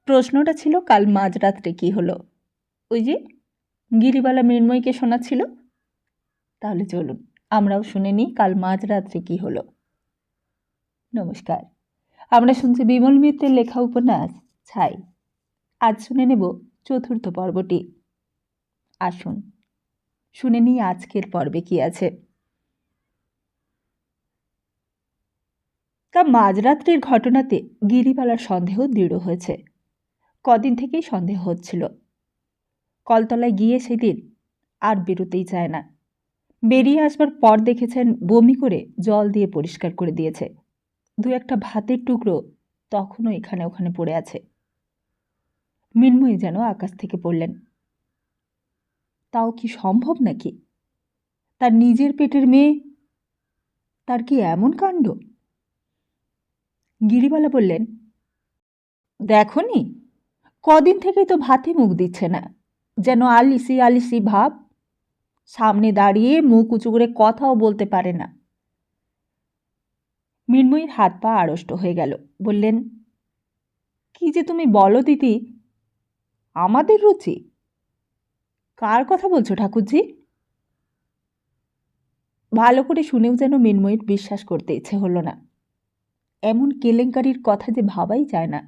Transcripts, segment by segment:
প্রশ্নটা ছিল কাল মাঝরাত্রে কি হলো। ওই যে গিরিবালা মৃন্ময়কে শোনাচ্ছিল। তাহলে চলুন আমরাও শুনে নিই কাল মাঝরাত্রে কি হলো। নমস্কার, আমরা শুনছি বিমল মিত্রের লেখা উপন্যাস ছাই। আজ শুনে নেব চতুর্থ পর্বটি। আসুন শুনে নিই আজকের পর্বে কি আছে। তা মাঝরাত্রির ঘটনাতে গিরিবালার সন্দেহ দৃঢ় হয়েছে। কদিন থেকেই সন্দেহ হচ্ছিল। কলতলায় গিয়ে সেদিন আর বেরোতেই চায় না। বেরিয়ে আসবার পর দেখেছেন বমি করে জল দিয়ে পরিষ্কার করে দিয়েছে। দু একটা ভাতের টুকরো তখনও এখানে ওখানে পড়ে আছে। মৃন্ময়ী যেন আকাশ থেকে পড়লেন। তাও কি সম্ভব নাকি? তার নিজের পেটের মেয়ে, তার কি এমন কাণ্ড? গিরিবালা বললেন, দেখনি, কদিন থেকেই তো ভাতে মুখ দিচ্ছে না, যেন আলিসি আলিসি ভাব। সামনে দাঁড়িয়ে মুখ উঁচু করে কথাও বলতে পারে না। মৃন্ময়ীর হাত পা আড়ষ্ট হয়ে গেল। বললেন, কি যে তুমি বলো দিদি, আমাদের রুচি? কার কথা বলছো ঠাকুরজি? ভালো করে শুনেও যেন মৃন্ময়ীর বিশ্বাস করতে ইচ্ছে হলো না। এমন কেলেঙ্কারির কথা যে ভাবাই যায় না।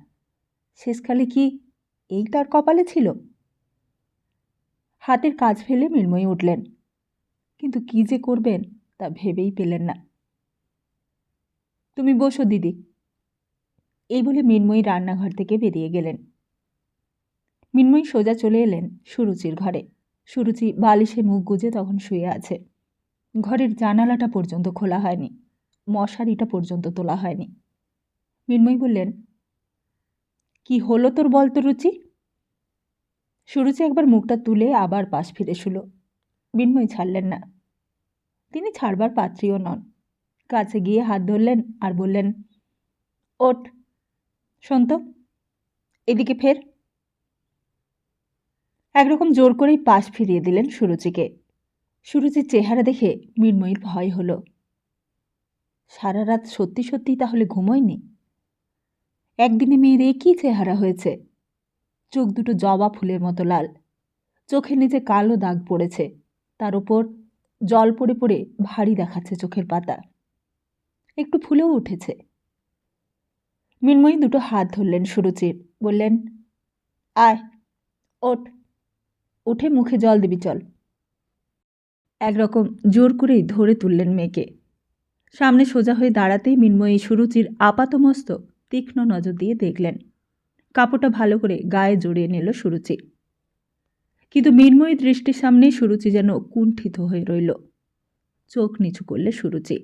শেষকালে কি এই তার কপালে ছিল? হাতের কাজ ফেলে মৃন্ময়ী উঠলেন, কিন্তু কি যে করবেন তা ভেবেই পেলেন না। তুমি বসো দিদি, এই বলে মৃন্ময়ী রান্নাঘর থেকে বেরিয়ে গেলেন। মৃন্ময়ী সোজা চলে এলেন সুরুচির ঘরে। সুরুচি বালিশে মুখ গুজে তখন শুয়ে আছে। ঘরের জানালাটা পর্যন্ত খোলা হয়নি, মশারিটা পর্যন্ত তোলা হয়নি। মৃন্ময়ী বললেন, কি হলো তোর বল তো রুচি? সুরুচি একবার মুখটা তুলে আবার পাশ ফিরে শুল। মৃন্ময়ী ছাড়লেন না। তিনি ছাড়বার পাত্রীও নন। কাছে গিয়ে হাত ধরলেন আর বললেন, ওঠ, শোন তো, এদিকে ফের। একরকম জোর করেই পাশ ফিরিয়ে দিলেন সুরুচিকে। সুরুচির চেহারা দেখে মৃন্ময়ীর ভয় হলো। সারা রাত সত্যি সত্যি তাহলে ঘুমোয়নি? একদিনে মেয়ের একই চেহারা হয়েছে। চোখ দুটো জবা ফুলের মতো লাল, চোখের নিচে কালো দাগ পড়েছে, তার উপর জল পড়ে পড়ে ভারী দেখাচ্ছে চোখের পাতা, একটু ফুলেও উঠেছে। মৃন্ময়ী দুটো হাত ধরলেন সুরুচির, বললেন, আয়, ওঠ, উঠে মুখে জল দিবি চল। একরকম জোর করেই ধরে তুললেন মেয়েকে। সামনে সোজা হয়ে দাঁড়াতেই মৃন্ময়ী সুরুচির আপাতমস্তক তীক্ষ্ণ নজর দিয়ে দেখলেন। কাপড়টা ভালো করে গায়ে জড়িয়ে নিল সুরুচি। কিন্তু মৃন্ময়ী দৃষ্টির সামনে সুরুচি যেন কুণ্ঠিত হয়ে রইল। চোখ নিচু করলে সুরুচি।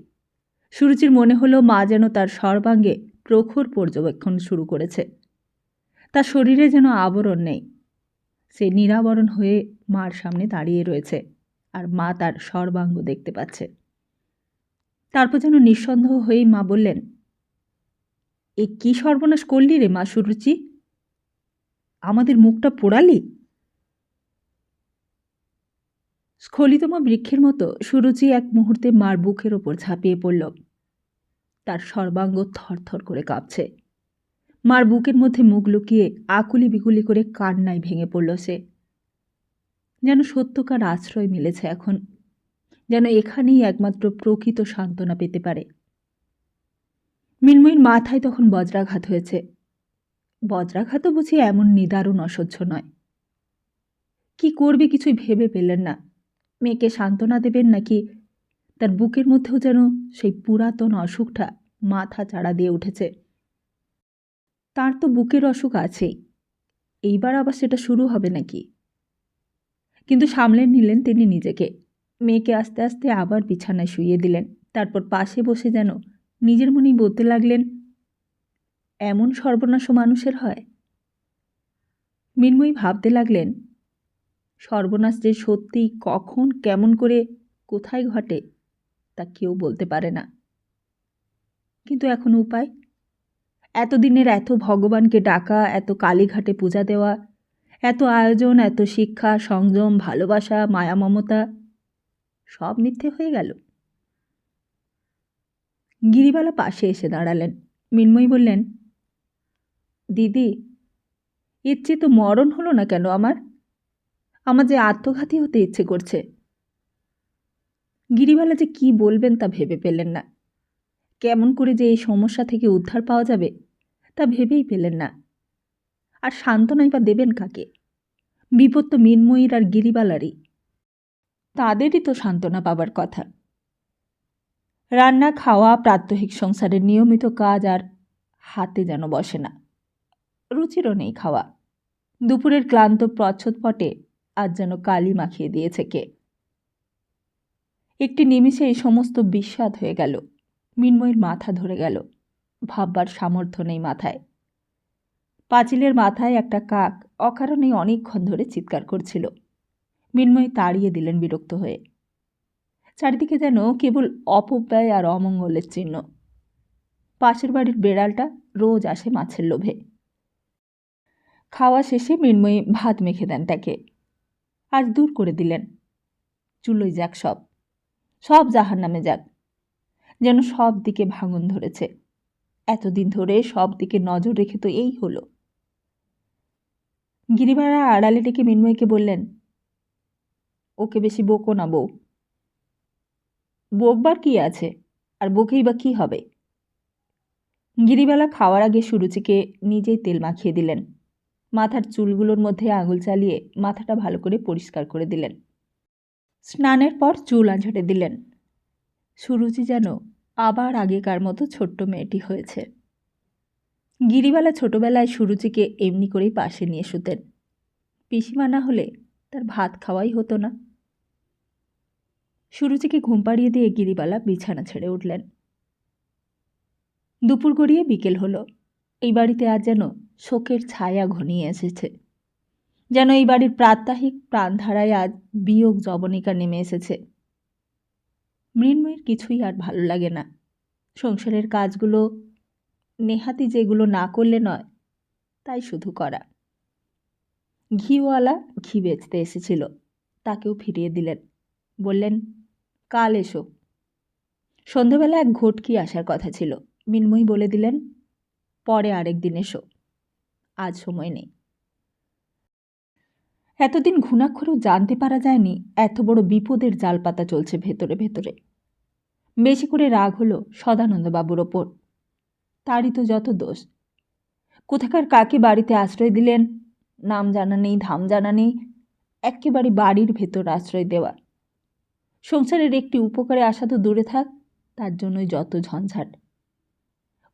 সুরুচির মনে হলো মা যেন তার সর্বাঙ্গে প্রখর পর্যবেক্ষণ শুরু করেছে। তার শরীরে যেন আবরণ নেই, সে নিরাবরণ হয়ে মার সামনে দাঁড়িয়ে রয়েছে, আর মা তার সর্বাঙ্গ দেখতে পাচ্ছে। তারপর যেন নিঃসন্দেহ হয়েই মা বললেন, এ কি সর্বনাশ করলি রে মা সুরুচি? আমাদের মুখটা পোড়ালি? স্খলিতম বৃক্ষের মতো সুরুচি এক মুহূর্তে মার বুকের ওপর ঝাঁপিয়ে পড়ল। তার সর্বাঙ্গ থরথর করে কাঁপছে। মার বুকের মধ্যে মুখ লুকিয়ে আকুলি বিকুলি করে কান্নায় ভেঙে পড়ল সে। যেন সত্যকার আশ্রয় মিলেছে এখন, যেন এখানেই একমাত্র প্রকৃত সান্ত্বনা পেতে পারে। মৃন্ময়ীর মাথায় তখন বজ্রাঘাত হয়েছে। বজ্রাঘাতও বুঝি এমন নিদারুণ অসহ্য নয়। কি করবে কিছুই ভেবে পেলেন না। মেয়েকে সান্ত্বনা দেবেন নাকি তার বুকের মধ্যেও যেন সেই পুরাতন অসুখটা মাথা চাড়া দিয়ে উঠেছে। তার তো বুকের অসুখ আছেই, এইবার আবার সেটা শুরু হবে নাকি? কিন্তু সামলে নিলেন তিনি নিজেকে। মেয়েকে আস্তে আস্তে আবার বিছানায় শুইয়ে দিলেন। তারপর পাশে বসে যেন নিজের মনেই বলতে লাগলেন, এমন সর্বনাশ মানুষের হয়? মৃন্ময়ী ভাবতে লাগলেন, সর্বনাশ যে সত্যি কখন কেমন করে কোথায় ঘটে তা কেউ বলতে পারে না। কিন্তু এখন উপায়? এতদিনের এত ভগবানকে ডাকা, এত কালীঘাটে পূজা দেওয়া, এত আয়োজন, এত শিক্ষা, সংযম, ভালোবাসা, মায়া মমতা, সব মিথ্যে হয়ে গেল। গিরিবালা পাশে এসে দাঁড়ালেন। মৃন্ময়ী বললেন, দিদি, এর চেয়ে তো মরণ হলো না কেন আমার যে আত্মঘাতী হতে ইচ্ছে করছে। গিরিবালা যে কি বলবেন তা ভেবে পেলেন না। কেমন করে যে এই সমস্যা থেকে উদ্ধার পাওয়া যাবে তা ভেবেই পেলেন না। আর সান্ত্বনাই বা দেবেন কাকে? বিপদ তো মৃন্ময়ীর আর গিরিবালারই। তাদেরই তো সান্ত্বনা পাবার কথা। রান্না খাওয়া প্রাত্যহিক সংসারের নিয়মিত কাজ আর হাতে যেন বসে না। রুচিরও নেই খাওয়া। দুপুরের ক্লান্ত প্রচ্ছদপটে আজ যেন কালি মাখিয়ে দিয়েছে কে। একটি নিমিষে এই সমস্ত বিস্বাদ হয়ে গেল। মৃন্ময়ীর মাথা ধরে গেল। ভাববার সামর্থ্য নেই মাথায়। পাঁচিলের মাথায় একটা কাক অকারণেই অনেকক্ষণ ধরে চিৎকার করছিল। মৃন্ময়ী তাড়িয়ে দিলেন বিরক্ত হয়ে। চারিদিকে যেন কেবল অপব্যয় আর অমঙ্গলের চিহ্ন। পাশের বাড়ির বেড়ালটা রোজ আসে মাছের লোভে। খাওয়া শেষে মৃন্ময়ী ভাত মেখে দেন তাকে। আজ দূর করে দিলেন। চুলোই যাক সব, সব জাহান্নামে যাক। যেন সব দিকে ভাঙন ধরেছে। এতদিন ধরে সব দিকে নজর রেখে তো এই হলো। গিরিবালা আড়ালে ডেকে মৃন্ময়ীকে বললেন, ওকে বেশি বকো না বউ। বকবার কি আছে, আর বকেই বা কি হবে? গিরিবালা খাওয়ার আগে সুরুচিকে নিজেই তেল মাখিয়ে দিলেন। মাথার চুলগুলোর মধ্যে আঙুল চালিয়ে মাথাটা ভালো করে পরিষ্কার করে দিলেন। স্নানের পর চুল আঁচড়ে দিলেন। সুরুচি যেন আবার আগেকার মতো ছোট্ট মেয়েটি হয়েছে। গিরিবালা ছোটবেলায় সুরুচিকে এমনি করেই পাশে নিয়ে শুতেন। পিসিমা না হলে তার ভাত খাওয়াই হতো না। সুরুচিকে ঘুম পাড়িয়ে দিয়ে গিরিবালা বিছানা ছেড়ে উঠলেন। দুপুর গড়িয়ে বিকেল হলো। এই বাড়িতে আজ যেন শোকের ছায়া ঘনিয়ে এসেছে। যেন এই বাড়ির প্রাত্যহিক প্রাণধারায় আজ বিয়োগ জবনিকা নেমে এসেছে। মৃন্ময়ীর কিছুই আর ভালো লাগে না। সংসারের কাজগুলো নেহাতি যেগুলো না করলে নয় তাই শুধু করা। ঘিওয়ালা ঘি বেচতে এসেছিল, তাকেও ফিরিয়ে দিলেন। বললেন, কাল এসো। সন্ধেবেলা এক ঘটকি আসার কথা ছিল। মৃন্ময়ী বলে দিলেন, পরে আরেক দিন এসো, আজ সময় নেই। এতদিন ঘুণাক্ষরেও জানতে পারা যায়নি এত বড় বিপদের জালপাতা চলছে ভেতরে ভেতরে। বেশি করে রাগ হলো সদানন্দবাবুর ওপর। তারই তো যত দোষ। কোথাকার কাকে বাড়িতে আশ্রয় দিলেন, নাম জানা নেই, ধাম জানা নেই, একেবারে বাড়ির ভেতর আশ্রয় দেওয়া। সংসারের একটি উপকারে আসা তো দূরে থাক, তার জন্যই যত ঝঞ্ঝাট।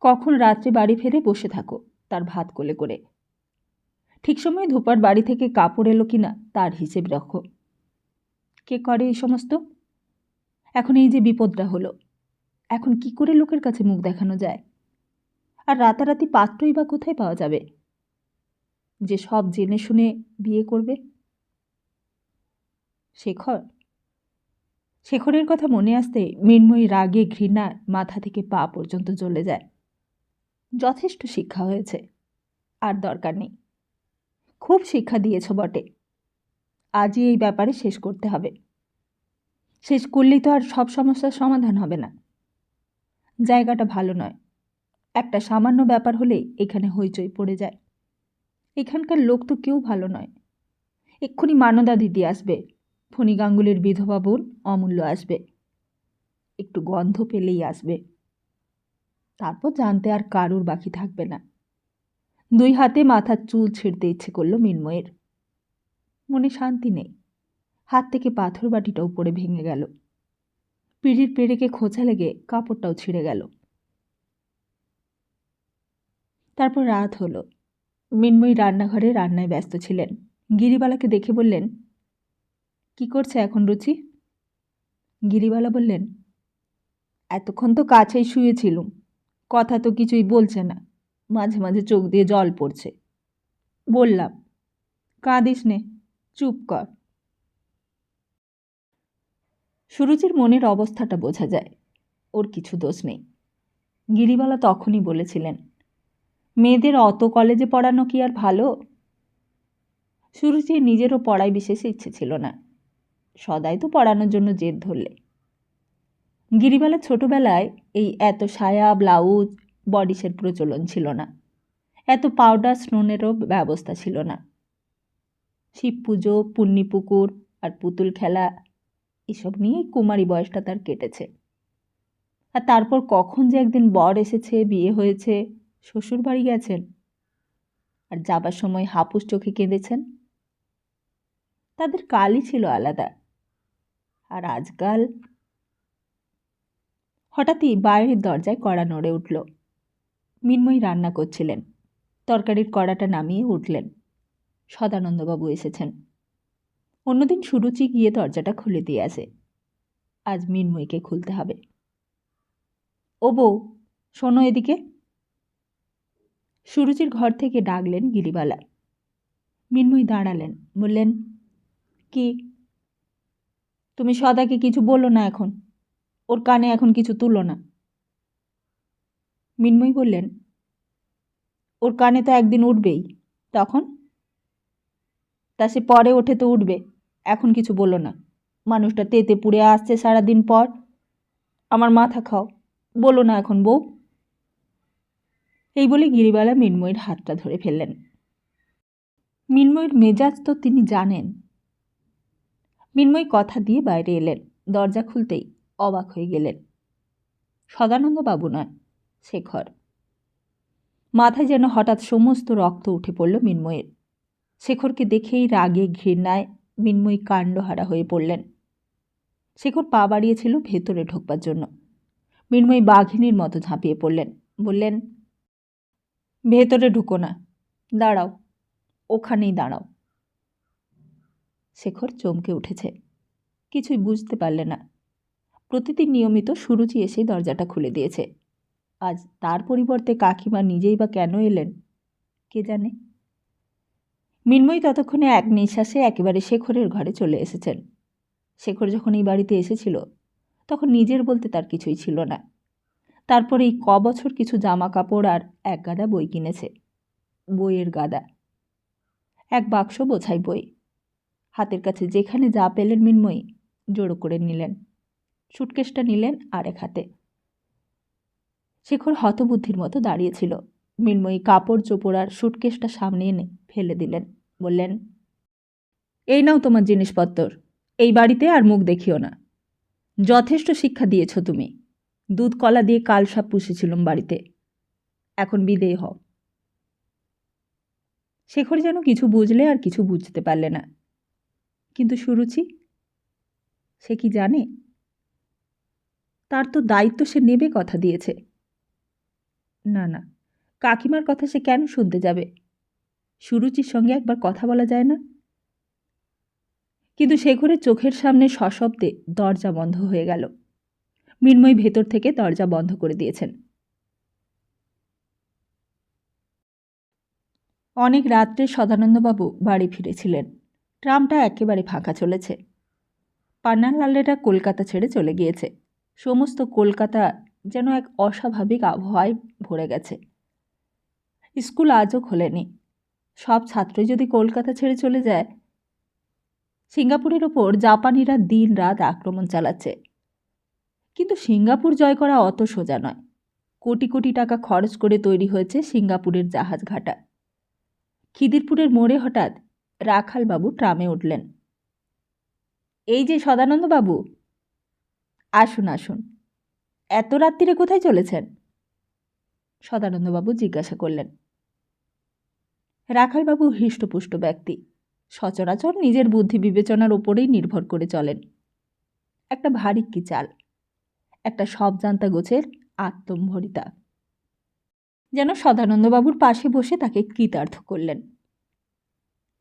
কখন রাত্রে বাড়ি ফেরে বসে থাকো তার ভাত কোলে করে। ঠিক সময়ে ধোপার বাড়ি থেকে কাপড় এলো কিনা তার হিসেব রাখো। কে করে এই সমস্ত? এখন এই যে বিপদটা হলো, এখন কি করে লোকের কাছে মুখ দেখানো যায়? আর রাতারাতি পাত্রই বা কোথায় পাওয়া যাবে যে সব জেনে শুনে বিয়ে করবে? শেখরের কথা মনে আসতে মৃন্ময়ী রাগে ঘৃণা মাথা থেকে পা পর্যন্ত জ্বলে যায়। যথেষ্ট শিক্ষা হয়েছে, আর দরকার নেই। খুব শিক্ষা দিয়েছ বটে, আজই এই ব্যাপারে শেষ করতে হবে। শেষ করলেই তো আর সব সমস্যার সমাধান হবে না। জায়গাটা ভালো নয়। একটা সামান্য ব্যাপার হলেই এখানে হইচই পড়ে যায়। এখানকার লোক তো কেউ ভালো নয়। এক্ষুনি মানদা দিদি আসবে, ফণি গাঙ্গুলির বিধবা বোন অমূল্য আসবে, একটু গন্ধ পেলেই আসবে। তারপর জানতে আর কারুর বাকি থাকবে না। দুই হাতে মাথার চুল ছিঁড়তে ইচ্ছে করল মৃন্ময়ের। মনে শান্তি নেই। হাত থেকে পাথর বাটিটাও পড়ে ভেঙে গেল। পিঁড়ির পেরেকে খোঁচা লেগে কাপড়টাও ছিঁড়ে গেল। তারপর রাত হলো। মৃন্ময়ী রান্নাঘরে রান্নায় ব্যস্ত ছিলেন। গিরিবালাকে দেখে বললেন, কি করছে এখন রুচি? গিরিবালা বললেন, এতক্ষণ তো কাছেই শুয়েছিলুম, কথা তো কিছুই বলছে না, মাঝে মাঝে চোখ দিয়ে জল পড়ছে। বললাম, কাঁদিস নে, চুপ কর। সুরুচির মনের অবস্থাটা বোঝা যায়, ওর কিছু দোষ নেই। গিরিবালা তখনই বলেছিলেন, মেয়েদের অত কলেজে পড়ানো কি আর ভালো? সুরুচির নিজেরও পড়ায় বিশেষ ইচ্ছে ছিল না, সদাই তো পড়ানোর জন্য জেদ ধরলে। গিরিবালা ছোটবেলায় এই এত সায়া ব্লাউজ বডিসের প্রচলন ছিল না। এত পাউডার স্নোনেরও ব্যবস্থা ছিল না। শিব পুজো, পুণ্যিপুকুর আর পুতুল খেলা এসব নিয়েই কুমারী বয়সটা তার কেটেছে। আর তারপর কখন যে একদিন বর এসেছে, বিয়ে হয়েছে, শ্বশুর বাড়ি গেছেন, আর যাবার সময় হাপুস চোখে কেঁদেছেন। তাদের কালই ছিল আলাদা। আর আজকাল হঠাৎই বাইরের দরজায় কড়া নড়ে উঠল। মৃন্ময়ী রান্না করছিলেন। তরকারির কড়াটা নামিয়ে উঠলেন। সদানন্দবাবু এসেছেন। অন্যদিন সুরুচি গিয়ে দরজাটা খুলে দিয়ে আসে। আজ মৃন্ময়ীকে খুলতে হবে। ও বউ, শোনো এদিকে। সুরুচির ঘর থেকে ডাকলেন গিরিবালা। মৃন্ময়ী দাঁড়ালেন, বললেন, কি? তুমি সদাকে কিছু বলো না এখন, ওর কানে এখন কিছু তুলো না। মৃন্ময়ী বললেন, ওর কানে তো একদিন উঠবেই, তখন? তা সে পরে ওঠে তো উঠবে, এখন কিছু বলো না। মানুষটা তেতে পুড়ে আসছে সারাদিন পর। আমার মাথা খাও, বলো না এখন বউ। এই বলে গিরিবালা মৃন্ময়ীর হাতটা ধরে ফেললেন। মৃন্ময়ীর মেজাজ তো তিনি জানেন। মৃন্ময়ী কথা দিয়ে বাইরে এলেন। দরজা খুলতেই অবাক হয়ে গেলেন। সদানন্দবাবু নয়, শেখর। মাথায় যেন হঠাৎ সমস্ত রক্ত উঠে পড়ল মৃন্ময়ীর। শেখরকে দেখেই রাগে ঘৃণায় মৃন্ময়ী কাণ্ডহারা হয়ে পড়লেন। শেখর পা বাড়িয়েছিল ভেতরে ঢোকবার জন্য। মৃন্ময়ী বাঘিনীর মতো ঝাঁপিয়ে পড়লেন, বললেন, ভেতরে ঢুকো না, দাঁড়াও, ওখানেই দাঁড়াও। শেখর চমকে উঠেছে, কিছুই বুঝতে পারলে না। প্রতিদিন নিয়মিত সুরুচি এসেই দরজাটা খুলে দিয়েছে। আজ তার পরিবর্তে কাকিমা নিজেই বা কেন এলেন কে জানে। মৃন্ময়ী ততক্ষণে এক নিঃশ্বাসে একেবারে শেখরের ঘরে চলে এসেছেন। শেখর যখন এই বাড়িতে এসেছিল তখন নিজের বলতে তার কিছুই ছিল না। তারপর এই বছর কিছু জামা কাপড় আর এক গাদা বই কিনেছে। বইয়ের গাদা, এক বাক্স বোঝাই বই। হাতের কাছে যেখানে যা পেলেন মৃন্ময়ী জড়ো করে নিলেন। সুটকেসটা নিলেন আরেক হাতে। শেখর হতবুদ্ধির মতো দাঁড়িয়েছিল। মৃন্ময়ী কাপড় চোপড় আর সুটকেসটা সামনে এনে ফেলে দিলেন, বললেন, এই নাও তোমার জিনিসপত্র, এই বাড়িতে আর মুখ দেখিও না। যথেষ্ট শিক্ষা দিয়েছ তুমি। দুধ কলা দিয়ে কাল সাপ পুষেছিলাম বাড়িতে, এখন বিদেয় হও। শেখর যেন কিছু বুঝলে আর কিছু বুঝতে পারলে না। কিন্তু সুরুচি, সে কি জানে? তার তো দায়িত্ব সে নেবে কথা দিয়েছে। না না, কাকিমার কথা সে কেন শুনতে যাবে? সুরুচির সঙ্গে একবার কথা বলা যায় না? কিন্তু শেখরের চোখের সামনে সশব্দে দরজা বন্ধ হয়ে গেল। মৃন্ময়ী ভেতর থেকে দরজা বন্ধ করে দিয়েছেন। অনেক রাত্রে সদানন্দবাবু বাড়ি ফিরেছিলেন। ট্রামটা একেবারে ফাঁকা চলেছে। পান্নালালেরা কলকাতা ছেড়ে চলে গিয়েছে। সমস্ত কলকাতা যেন এক অস্বাভাবিক আবহাওয়ায় ভরে গেছে। স্কুল আজও খোলেনি। সব ছাত্রই যদি কলকাতা ছেড়ে চলে যায়। সিঙ্গাপুরের ওপর জাপানিরা দিন রাত আক্রমণ চালাচ্ছে। কিন্তু সিঙ্গাপুর জয় করা অত সোজা নয়। কোটি কোটি টাকা খরচ করে তৈরি হয়েছে সিঙ্গাপুরের জাহাজঘাটা। খিদিরপুরের মোড়ে হঠাৎ রাখালবাবু ট্রামে উঠলেন। এই যে সদানন্দবাবু, আসুন আসুন। এত রাত্রিরে কোথায় চলেছেন? সদানন্দবাবু জিজ্ঞাসা করলেন। রাখালবাবু হৃষ্টপুষ্ট ব্যক্তি। সচরাচর নিজের বুদ্ধি বিবেচনার ওপরেই নির্ভর করে চলেন। একটা ভারী কি চাল, একটা সব জান্তা গোছের আত্মম্ভরিতা। যেন সদানন্দবাবুর পাশে বসে তাকে কৃতার্থ করলেন।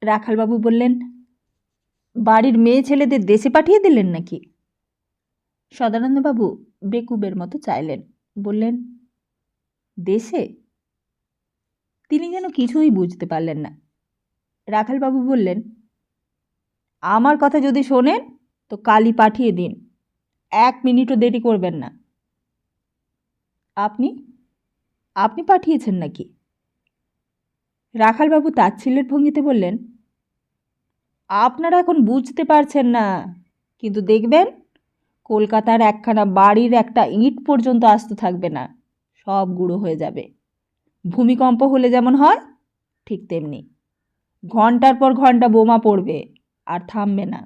রাখালবাবু বললেন, বাড়ির মেয়ে ছেলেদের দেশে পাঠিয়ে দিলেন নাকি? সদানন্দবাবু বেকুবের মতো চাইলেন, বললেন, দেশে? তিনি যেন কিছুই বুঝতে পারলেন না। রাখালবাবু বললেন, আমার কথা যদি শোনেন তো কালই পাঠিয়ে দিন, 1 মিনিটও দেরি করবেন না। আপনি আপনি পাঠিয়েছেন নাকি? রাখালবাবু তাচ্ছিল্যের ভঙ্গিতে বললেন, আপনারা এখন বুঝতে পারছেন না, কিন্তু দেখবেন কলকাতার একখানা বাড়ির একটা ইট পর্যন্ত আস্ত থাকবে না, সব গুঁড়ো হয়ে যাবে। ভূমিকম্প হলে যেমন হয় ঠিক তেমনি ঘন্টার পর ঘন্টা বোমা পড়বে আর থামবে না।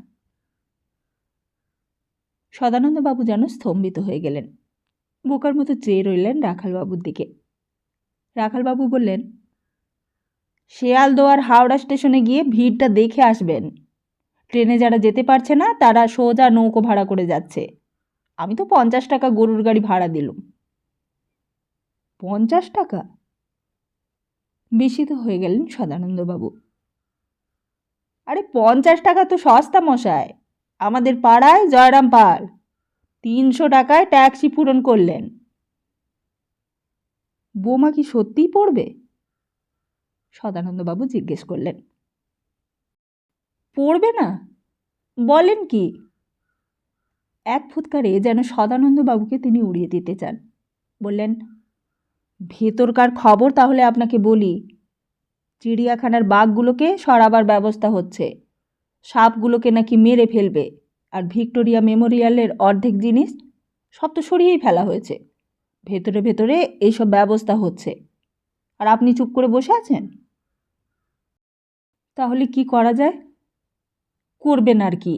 সদানন্দবাবু যেন স্তম্ভিত হয়ে গেলেন। বোকার মতো চেয়ে রইলেন রাখালবাবুর দিকে। রাখালবাবু বললেন, শিয়ালদহ আর হাওড়া স্টেশনে গিয়ে ভিড়টা দেখে আসবেন। ট্রেনে যারা যেতে পারছে না তারা সোজা নৌকো ভাড়া করে যাচ্ছে। আমি তো 50 টাকা গরুর গাড়ি ভাড়া দিলুম। 50 টাকা? বিস্মিত হয়ে গেলেন সদানন্দবাবু। আরে 50 টাকা তো সস্তা মশাই। আমাদের পাড়ায় জয়রাম পাল 300 টাকায় ট্যাক্সি পূরণ করলেন। বোমা কি সত্যিই পড়বে? সদানন্দবাবু জিজ্ঞেস করলেন। পড়বে না? বলেন কি? এক ফুৎকারে যেন সদানন্দবাবুকে তিনি উড়িয়ে দিতে চান। বললেন, ভেতরকার খবর তাহলে আপনাকে বলি। চিড়িয়াখানার বাঘগুলোকে সরাবার ব্যবস্থা হচ্ছে। সাপগুলোকে নাকি মেরে ফেলবে। আর ভিক্টোরিয়া মেমোরিয়ালের অর্ধেক জিনিস সব তো সরিয়েই ফেলা হয়েছে। ভেতরে ভেতরে এইসব ব্যবস্থা হচ্ছে, আর আপনি চুপ করে বসে আছেন। তাহলে কি করা যায়? করবেন আর কি,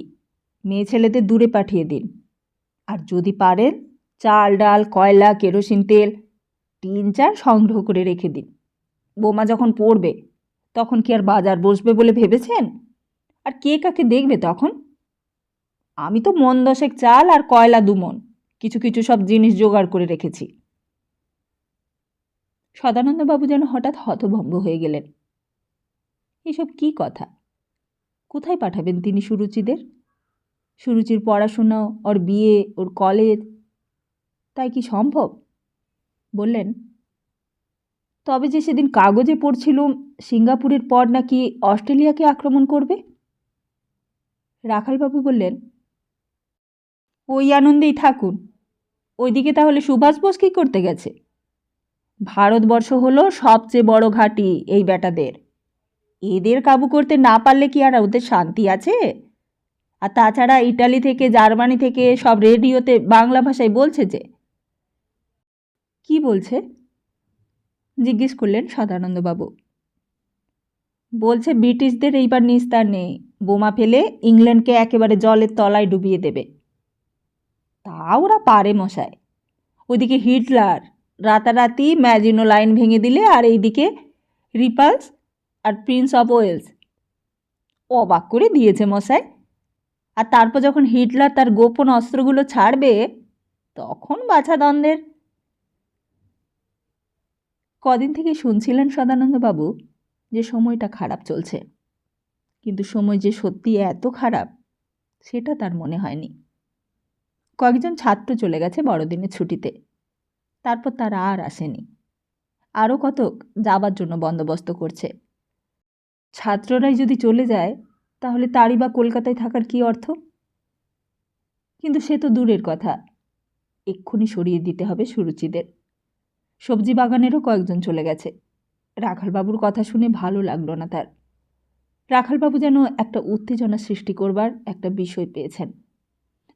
মেয়ে ছেলেদের দূরে পাঠিয়ে দিন। আর যদি পারেন চাল ডাল কয়লা কেরোসিন তেল 3-4 সংগ্রহ করে রেখে দিন। বোমা যখন পড়বে তখন কি আর বাজার বসবে বলে ভেবেছেন? আর কে কাকে দেখবে তখন? আমি তো মন 10 চাল আর কয়লা 2 মণ কিছু কিছু সব জিনিস জোগাড় করে রেখেছি। সদানন্দবাবু যেন হঠাৎ হতভম্ব হয়ে গেলেন। এসব কি কথা? কোথায় পাঠাবেন তিনি সুরুচিদের? সুরুচির পড়াশোনা, ওর বিয়ে, ওর কলেজ, তাই কি সম্ভব? বললেন, তবে যে সেদিন কাগজে পড়ছিলুম সিঙ্গাপুরের পর নাকি অস্ট্রেলিয়াকে আক্রমণ করবে। রাখালবাবু বললেন, ওই আনন্দেই থাকুন। ওইদিকে তাহলে সুভাষ বোস কী করতে গেছে? ভারতবর্ষ হলো সবচেয়ে বড় ঘাঁটি এই বেটাদের। এদের কাবু করতে না পারলে কি আর ওদের শান্তি আছে? আর তাছাড়া ইটালি থেকে জার্মানি থেকে সব রেডিওতে বাংলা ভাষায় বলছে যে। কি বলছে? জিজ্ঞেস করলেন সদানন্দবাবু। বলছে ব্রিটিশদের এইবার নিস্তার নেই, বোমা ফেলে ইংল্যান্ডকে একেবারে জলের তলায় ডুবিয়ে দেবে। তা ওরা পারে মশাই। ওইদিকে হিটলার রাতারাতি ম্যাজিনো লাইন ভেঙে দিলে, আর এইদিকে রিপালস আর প্রিন্স অফ ওয়েলস অবাক করে দিয়েছে মশাই। আর তারপর যখন হিটলার তার গোপন অস্ত্রগুলো ছাড়বে তখন বাছাদ্বন্দ্বের। কদিন থেকে শুনছিলেন সদানন্দবাবু যে সময়টা খারাপ চলছে, কিন্তু সময় যে সত্যি এত খারাপ সেটা তার মনে হয়নি। কয়েকজন ছাত্র চলে গেছে বড়দিনের ছুটিতে, তারপর তারা আর আসেনি। আরও কতক যাবার জন্য বন্দোবস্ত করছে। ছাত্ররাই যদি চলে যায় তাহলে তারই বা কলকাতায় থাকার কী অর্থ? কিন্তু সে তো দূরের কথা, এক্ষুনি সরিয়ে দিতে হবে সুরুচিদের। সবজি বাগানেরও কয়েকজন চলে গেছে। রাখালবাবুর কথা শুনে ভালো লাগলো না তার। রাখালবাবু যেন একটা উত্তেজনা সৃষ্টি করবার একটা বিষয় পেয়েছেন,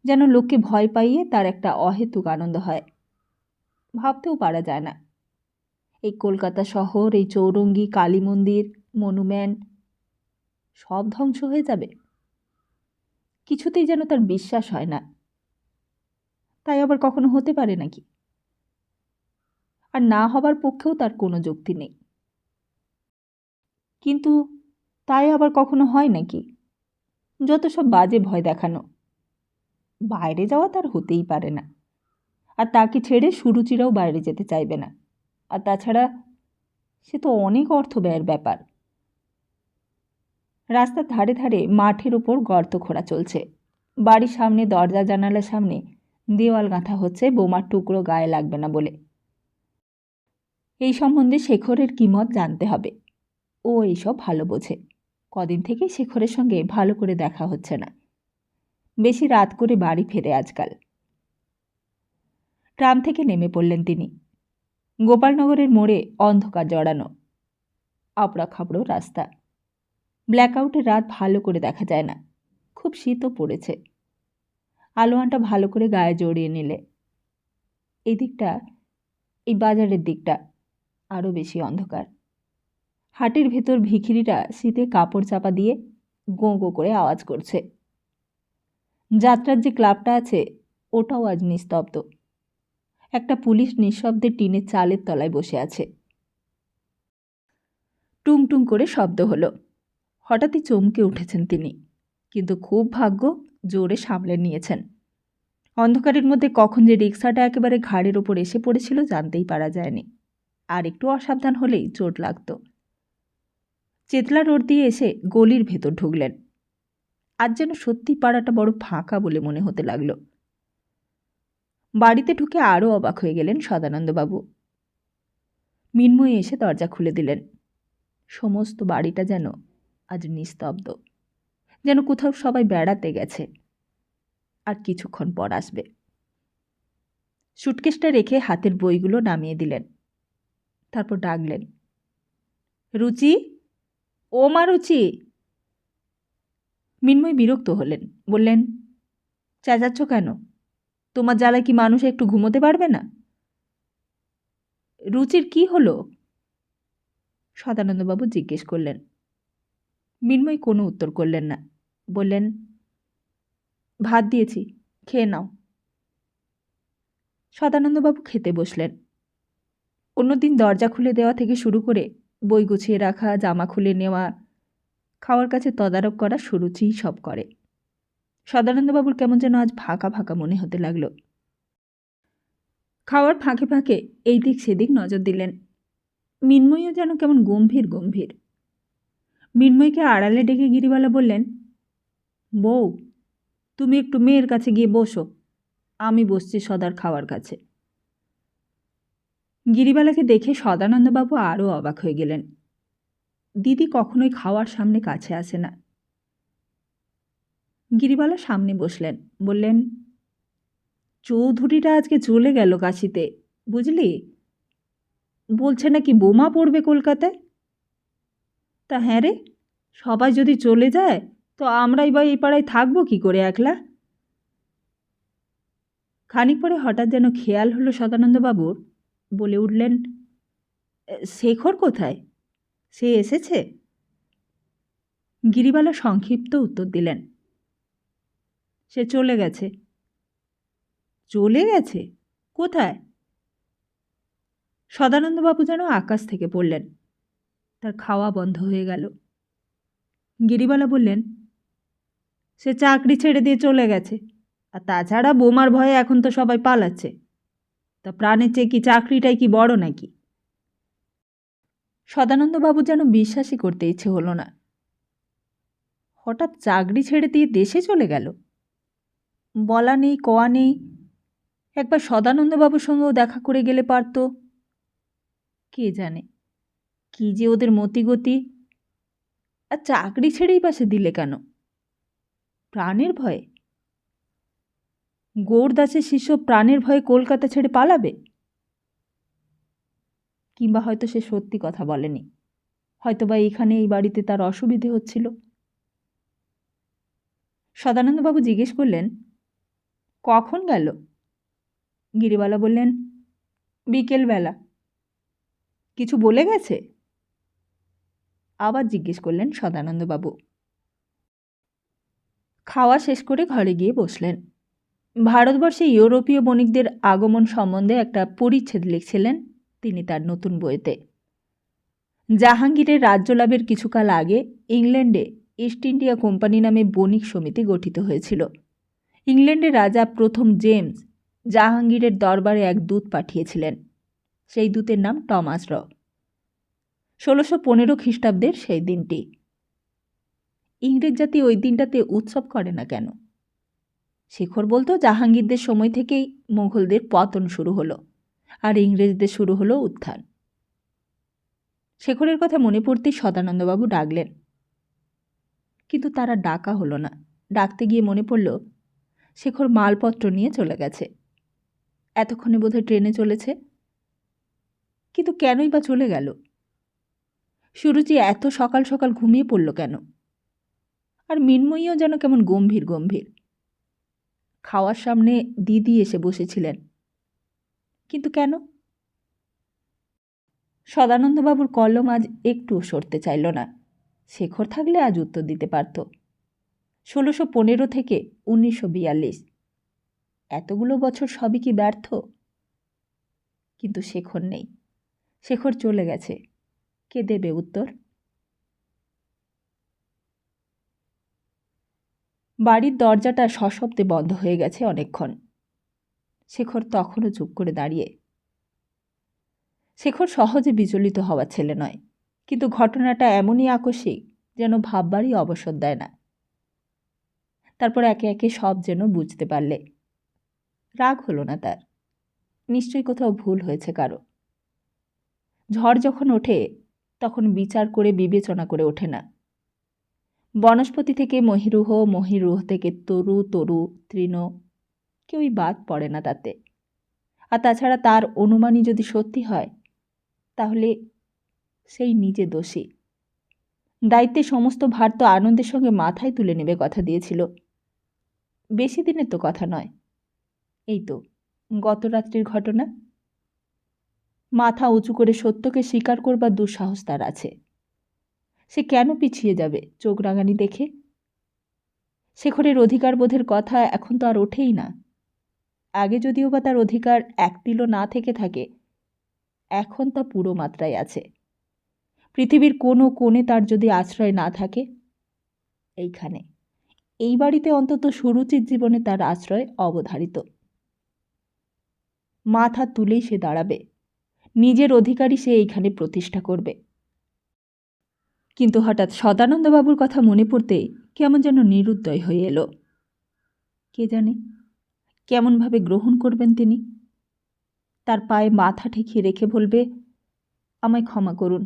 যেন লোককে ভয় পাইয়ে তার একটা অহেতুক আনন্দ হয়। ভাবতেও পারা যায় না এই কলকাতা শহর, এই চৌরঙ্গি, কালী মন্দির, মনুমেন্ট সব ধ্বংস হয়ে যাবে। কিছুতেই যেন তার বিশ্বাস হয় না। তাই আবার কখনো হতে পারে নাকি? আর না হবার পক্ষেও তার কোনো যুক্তি নেই। কিন্তু তাই আবার কখনো হয় নাকি? যত সব বাজে ভয় দেখানো। বাইরে যাওয়া তার হতেই পারে না। আর তাকে ছেড়ে সুরুচিরাও বাইরে যেতে চাইবে না। আর তাছাড়া সে তো অনেক অর্থ ব্যয়ের ব্যাপার। রাস্তার ধারে ধারে মাঠের ওপর গর্ত খোঁড়া চলছে। বাড়ির সামনে দরজা জানালার সামনে দেওয়াল গাঁথা হচ্ছে বোমার টুকরো গায়ে লাগবে না বলে। এই সম্বন্ধে শেখরের কি মত জানতে হবে। ও এইসব ভালো বোঝে। কদিন থেকে শেখরের সঙ্গে ভালো করে দেখা হচ্ছে না। বেশি রাত করে বাড়ি ফেরে আজকাল। ট্রাম থেকে নেমে পড়লেন তিনি। গোপালনগরের মোড়ে অন্ধকার জড়ানো, আপড়া খাবড়ো রাস্তা। ব্ল্যাকআউটের রাত ভালো করে দেখা যায় না। খুব শীতও পড়েছে। আলোয়ানটা ভালো করে গায়ে জড়িয়ে নিলে। এই দিকটা, এই বাজারের দিকটা আরও বেশি অন্ধকার। হাটের ভেতর ভিখিরিরা শীতে কাপড় চাপা দিয়ে গোঁ গোঁ করে আওয়াজ করছে। যাত্রার যে ক্লাবটা আছে ওটাও আজ নিস্তব্ধ। একটা পুলিশ নিঃশব্দে টিনের চালের তলায় বসে আছে। টুং টুং করে শব্দ হলো। হঠাৎই চমকে উঠেছেন তিনি, কিন্তু খুব ভাগ্য জোরে সামলে নিয়েছেন। অন্ধকারের মধ্যে কখন যে রিক্সাটা একেবারে ঘাড়ের ওপর এসে পড়েছিল জানতেই পারা যায়নি। আর একটু অসাবধান হলেই চোট লাগত। চেতলা রোড দিয়ে এসে গলির ভেতর ঢুকলেন। আজ যেন সত্যি পাড়াটা বড় ফাঁকা বলে মনে হতে লাগল। বাড়িতে ঢুকে আরও অবাক হয়ে গেলেন সদানন্দবাবু। মিন্ময়ী এসে দরজা খুলে দিলেন। সমস্ত বাড়িটা যেন আজ নিস্তব্ধ, যেন কোথাও সবাই বেড়াতে গেছে, আর কিছুক্ষণ পর আসবে। সুটকেসটা রেখে হাতের বইগুলো নামিয়ে দিলেন। তারপর ডাকলেন, রুচি, ও মা রুচি। মিন্ময়ী বিরক্ত হলেন, বললেন, চেঁচাচ্ছ কেন? তোমার জ্বালায় কি মানুষ একটু ঘুমোতে পারবে না? রুচির কি হলো? সদানন্দবাবু জিজ্ঞেস করলেন। মিন্ময়ী কোনো উত্তর করলেন না। বললেন, ভাত দিয়েছি, খেয়ে নাও। সদানন্দবাবু খেতে বসলেন। অন্যদিন দরজা খুলে দেওয়া থেকে শুরু করে বই গুছিয়ে রাখা, জামা খুলে নেওয়া, খাওয়ার কাছে তদারক করা সুরুচিই সব করে। সদানন্দবাবুর কেমন যেন আজ ফাঁকা ফাঁকা মনে হতে লাগল। খাওয়ার ফাঁকে ফাঁকে এই দিক সেদিক নজর দিলেন। মিন্ময়ীও যেন কেমন গম্ভীর গম্ভীর। মিন্ময়ীকে আড়ালে ডেকে গিরিবালা বললেন, বউ, তুমি একটু মেয়ের কাছে গিয়ে বসো, আমি বসছি সদার খাওয়ার কাছে। গিরিবালাকে দেখে সদানন্দবাবু আরও অবাক হয়ে গেলেন। দিদি কখনোই খাওয়ার সামনে কাছে আসে না। গিরিবালা সামনে বসলেন, বললেন, চৌধুরীরা আজকে চলে গেল কাশিতে, বুঝলি? বলছে নাকি বোমা পড়বে কলকাতায়। তা হ্যাঁ রে, সবাই যদি চলে যায় তো আমরাই বা এই পাড়ায় থাকবো কি করে একলা? খানিক পরে হঠাৎ যেন খেয়াল হলো সদানন্দবাবুর, বলে উঠলেন, শেখর কোথায়? সে এসেছে? গিরিবালা সংক্ষিপ্ত উত্তর দিলেন, সে চলে গেছে। চলে গেছে? কোথায়? সদানন্দবাবু যেন আকাশ থেকে পড়লেন। তার খাওয়া বন্ধ হয়ে গেল। গিরিবালা বললেন, সে চাকরি ছেড়ে দিয়ে চলে গেছে, আর তাছাড়া বোমার ভয়ে এখন তো সবাই পালাচ্ছে। তা প্রাণের চেয়ে কি চাকরিটাই কি বড় নাকি? সদানন্দবাবু যেন বিশ্বাসই করতে ইচ্ছে হলো না। হঠাৎ চাকরি ছেড়ে দিয়ে দেশে চলে গেল? বলা নেই, কওয়া নেই। একবার সদানন্দবাবুর সঙ্গেও দেখা করে গেলে পারত। কে জানে কি যে ওদের মতিগতি। আর চাকরি ছেড়েই পাশে দিলে কেন? প্রাণের ভয়ে? গৌরদাসের শিষ্য প্রাণের ভয়ে কলকাতা ছেড়ে পালাবে? কিংবা হয়তো সে সত্যি কথা বলেনি, হয়তোবা এখানে এই বাড়িতে তার অসুবিধে হচ্ছিল। সদানন্দবাবু জিজ্ঞেস করলেন, কখন গেল? গিরিবালা বললেন, বিকেলবেলা। কিছু বলে গেছে? আবার জিজ্ঞেস করলেন সদানন্দবাবু। খাওয়া শেষ করে ঘরে গিয়ে বসলেন। ভারতবর্ষে ইউরোপীয় বণিকদের আগমন সম্বন্ধে একটা পরিচ্ছেদ লিখছিলেন তিনি তার নতুন বইতে। জাহাঙ্গীরের রাজ্যলাভের কিছুকাল আগে ইংল্যান্ডে ইস্ট ইন্ডিয়া কোম্পানি নামে বণিক সমিতি গঠিত হয়েছিল। ইংল্যান্ডের রাজা প্রথম জেমস জাহাঙ্গীরের দরবারে এক দূত পাঠিয়েছিলেন। সেই দূতের নাম টমাস র। 1615 খ্রিস্টাব্দের সেই দিনটি। ইংরেজ জাতি ওই দিনটাতে উৎসব করে না কেন? শেখর বলতো জাহাঙ্গীরদের সময় থেকেই মোগলদের পতন শুরু হলো, আর ইংরেজদের শুরু হলো উত্থান। শেখরের কথা মনে পড়তেই সদানন্দবাবু ডাকলেন, কিন্তু তারা ডাকা হলো না। ডাকতে গিয়ে মনে পড়ল শেখর মালপত্র নিয়ে চলে গেছে। এতক্ষণে বোধহয় ট্রেনে চলেছে। কিন্তু কেনই বা চলে গেল? সুরুচি এত সকাল সকাল ঘুমিয়ে পড়ল কেন? আর মিন্ময়ীও যেন কেমন গম্ভীর গম্ভীর। খাওয়ার সামনে দিদি এসে বসেছিলেন, কিন্তু কেন? সদানন্দবাবুর কলম আজ একটুও সরতে চাইল না। শেখর থাকলে আজ উত্তর দিতে পারত। 1615 থেকে 1942, এতগুলো বছর সবই কি ব্যর্থ? কিন্তু শেখর নেই, শেখর চলে গেছে। কে দেবে উত্তর? বাড়ির দরজাটা সশব্দে বন্ধ হয়ে গেছে অনেকক্ষণ। শেখর তখনও চুপ করে দাঁড়িয়ে। শেখর সহজে বিচলিত হওয়ার ছেলে নয়, কিন্তু ঘটনাটা এমনই আকস্মিক যেন ভাববারই অবসর দেয় না। তারপর একে একে সব যেন বুঝতে পারলে। রাগ হলো না তার, নিশ্চয়ই কোথাও ভুল হয়েছে কারো। ঝড় যখন ওঠে তখন বিচার করে বিবেচনা করে ওঠে না। বনস্পতি থেকে মহিরুহ, মহিরুহ থেকে তরু, তরু, তৃণ, কেউই বাদ পড়ে না তাতে। আর তাছাড়া তার অনুমানই যদি সত্যি হয় তাহলে সেই নিজে দোষী। দায়িত্বে সমস্ত ভার তো আনন্দের সঙ্গে মাথায় তুলে নেবে কথা দিয়েছিল। বেশি দিনের তো কথা নয়, এই তো গত রাত্রির ঘটনা। মাথা উঁচু করে সত্যকে স্বীকার করবার দুঃসাহস তার আছে। সে কেন পিছিয়ে যাবে চোখ রাঙানি দেখে? শেখরের অধিকার বোধের কথা এখন তো আর ওঠেই না। আগে যদিও বা তার অধিকার এক তিলও না থেকে থাকে, এখন তা পুরো মাত্রায় আছে। পৃথিবীর কোনো কোণে তার যদি আশ্রয় না থাকে, এইখানে, এই বাড়িতে অন্তত সুরুচির জীবনে তার আশ্রয় অবধারিত। মাথা তুলেই সে দাঁড়াবে, নিজের অধিকারই সে এইখানে প্রতিষ্ঠা করবে। কিন্তু হঠাৎ সদানন্দবাবুর কথা মনে পড়তেই কেমন যেন নিরুদ্দয় হয়ে এলো। কে জানে কেমনভাবে গ্রহণ করবেন তিনি। তার পায়ে মাথা ঠেকিয়ে রেখে বলবে, আমায় ক্ষমা করুন,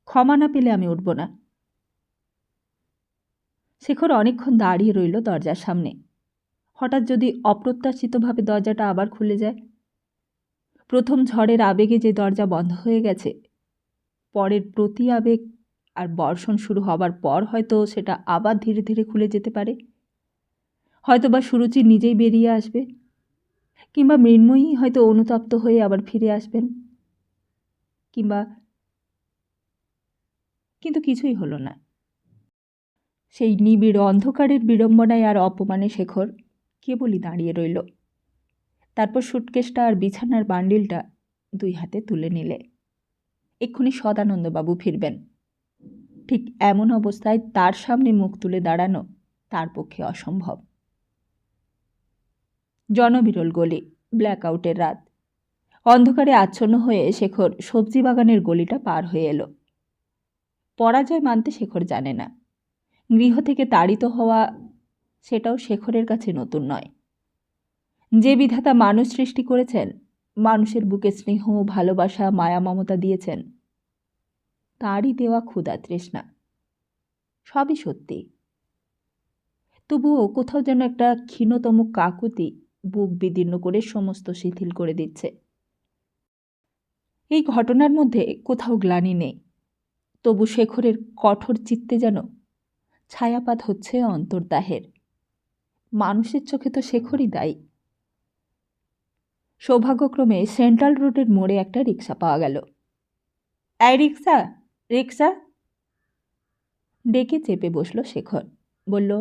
ক্ষমা না পেলে আমি উঠব না। শেখর অনেকক্ষণ দাঁড়িয়ে রইল দরজার সামনে। হঠাৎ যদি অপ্রত্যাশিতভাবে দরজাটা আবার খুলে যায়। প্রথম ঝড়ের আবেগে যে দরজা বন্ধ হয়ে গেছে, পরের প্রতি আবেগ আর বর্ষণ শুরু হবার পর হয়তো সেটা আবার ধীরে ধীরে খুলে যেতে পারে। হয়তো বা সুরুচি নিজেই বেরিয়ে আসবে, কিংবা মৃন্ময়ী হয়তো অনুতপ্ত হয়ে আবার ফিরে আসবেন, কিন্তু কিছুই হলো না। সেই নিবিড় অন্ধকারের বিড়ম্বনায় আর অপমানে শেখর কেবলই দাঁড়িয়ে রইল। তারপর সুটকেসটা আর বিছানার বান্ডিলটা দুই হাতে তুলে নিলে। এক্ষুনি সদানন্দবাবু ফিরবেন। ঠিক এমন অবস্থায় তার সামনে মুখ তুলে দাঁড়ানো তার পক্ষে অসম্ভব। জনবিরল গলি, ব্ল্যাকআউটের রাত। অন্ধকারে আচ্ছন্ন হয়ে শেখর সবজি বাগানের গলিটা পার হয়ে এলো। পরাজয় মানতে শেখর জানে না। গৃহ থেকে তাড়িত হওয়া, সেটাও শেখরের কাছে নতুন নয়। যে বিধাতা মানুষ সৃষ্টি করেছেন, মানুষের বুকে স্নেহ, ভালোবাসা, মায়া মমতা দিয়েছেন, তারই দেওয়া ক্ষুধা তৃষ্ণা সবই সত্যি। তবুও কোথাও যেন একটা ক্ষীণতম কাকুতি বুক বিদীর্ণ করে সমস্ত শিথিল করে দিচ্ছে। এই ঘটনার মধ্যে কোথাও গ্লানি নেই, তবু শেখরের কঠোর চিত্তে যেন ছায়াপাত হচ্ছে অন্তর্দাহের। মানুষের চোখে তো শেখরই দায়ী। সৌভাগ্যক্রমে সেন্ট্রাল রোডের মোড়ে একটা রিক্সা পাওয়া গেল। এই রিক্সা, রিক্সা ডেকে চেপে বসল শেখর। বলল,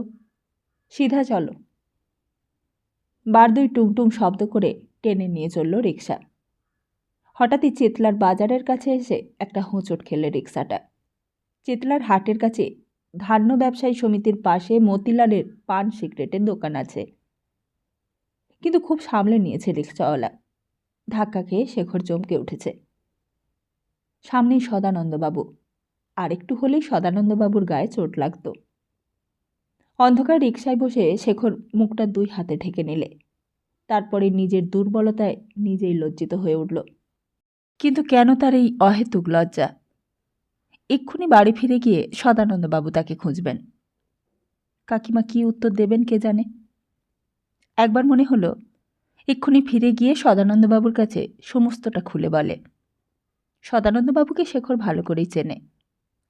সিধা চলো। বারদুই টুংটুং শব্দ করে টেনে নিয়ে চলল রিক্সা। হঠাৎই চেতলার বাজারের কাছে এসে একটা হোঁচট খেলে রিক্সাটা। চেতলার হাটের কাছে ধান্য ব্যবসায়ী সমিতির পাশে মতিলালের পান সিগারেটের দোকান আছে, কিন্তু খুব সামলে নিয়েছে রিক্সাওয়ালা। ধাক্কা খেয়ে শেখর চমকে উঠেছে। সামনেই সদানন্দবাবু, আর একটু হলেই সদানন্দবাবুর গায়ে চোট লাগত। অন্ধকার রিকশায় বসে শেখর মুখটা দুই হাতে ঢেকে নিলে। তারপরে নিজের দুর্বলতায় নিজেই লজ্জিত হয়ে উঠল। কিন্তু কেন তার এই অহেতুক লজ্জা? এক্ষুনি বাড়ি ফিরে গিয়ে সদানন্দবাবু তাকে খুঁজবেন। কাকিমা কি উত্তর দেবেন কে জানে। একবার মনে হলো এক্ষুনি ফিরে গিয়ে সদানন্দবাবুর কাছে সমস্তটা খুলে বলে। সদানন্দবাবুকে শেখর ভালো করেই চেনে।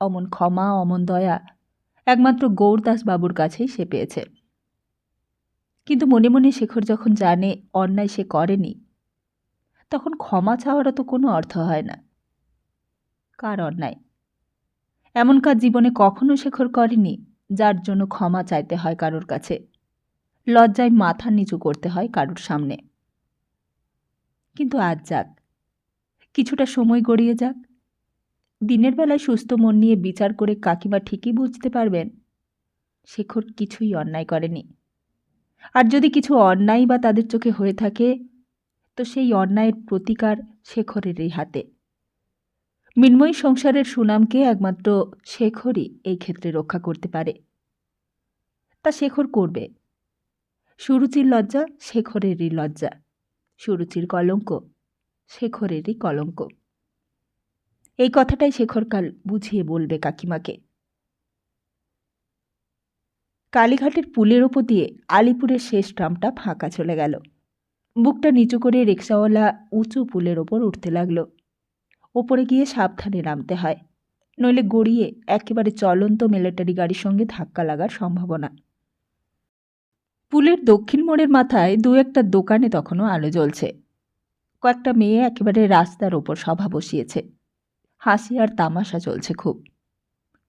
অমন ক্ষমা, অমন দয়া একমাত্র গৌরদাস বাবুর কাছেই সে পেয়েছে। কিন্তু মনে মনে শেখর যখন জানে অন্যায় সে করেনি, তখন ক্ষমা চাওয়ারও তো কোনো অর্থ হয় না। কার অন্যায়? এমন কাজ জীবনে কখনো শেখর করেনি যার জন্য ক্ষমা চাইতে হয় কারোর কাছে, লজ্জায় মাথা নিচু করতে হয় কারোর সামনে। কিন্তু আজ যাক, কিছুটা সময় গড়িয়ে যাক, দিনের বেলায় সুস্থ মন নিয়ে বিচার করে কাকিমা ঠিকই বুঝতে পারবেন শেখর কিছুই অন্যায় করেনি। আর যদি কিছু অন্যায় বা তাদের চোখে হয়ে থাকে, তো সেই অন্যায়ের প্রতিকার শেখরেরই হাতে। মৃন্ময়ী সংসারের সুনামকে একমাত্র শেখরই এই ক্ষেত্রে রক্ষা করতে পারে। তা শেখর করবে। সুরুচির লজ্জা শেখরেরই লজ্জা, সুরুচির কলঙ্ক শেখরেরই কলঙ্ক। এই কথাটাই শেখর কাল বুঝিয়ে বলবে কাকিমাকে। কালীঘাটের পুলের ওপর দিয়ে আলিপুরের শেষ ট্রামটা ফাঁকা চলে গেল। বুকটা নিচু করে রিকশাওয়ালা উঁচু পুলের ওপর উঠতে লাগল। ওপরে গিয়ে সাবধানে নামতে হয়, নইলে গড়িয়ে একেবারে চলন্ত মিলিটারি গাড়ির সঙ্গে ধাক্কা লাগার সম্ভাবনা। পুলের দক্ষিণ মোড়ের মাথায় দু একটা দোকানে তখনও আলো জ্বলছে। কয়েকটা মেয়ে একেবারে রাস্তার ওপর সভা বসিয়েছে। হাসি আর তামাশা চলছে খুব।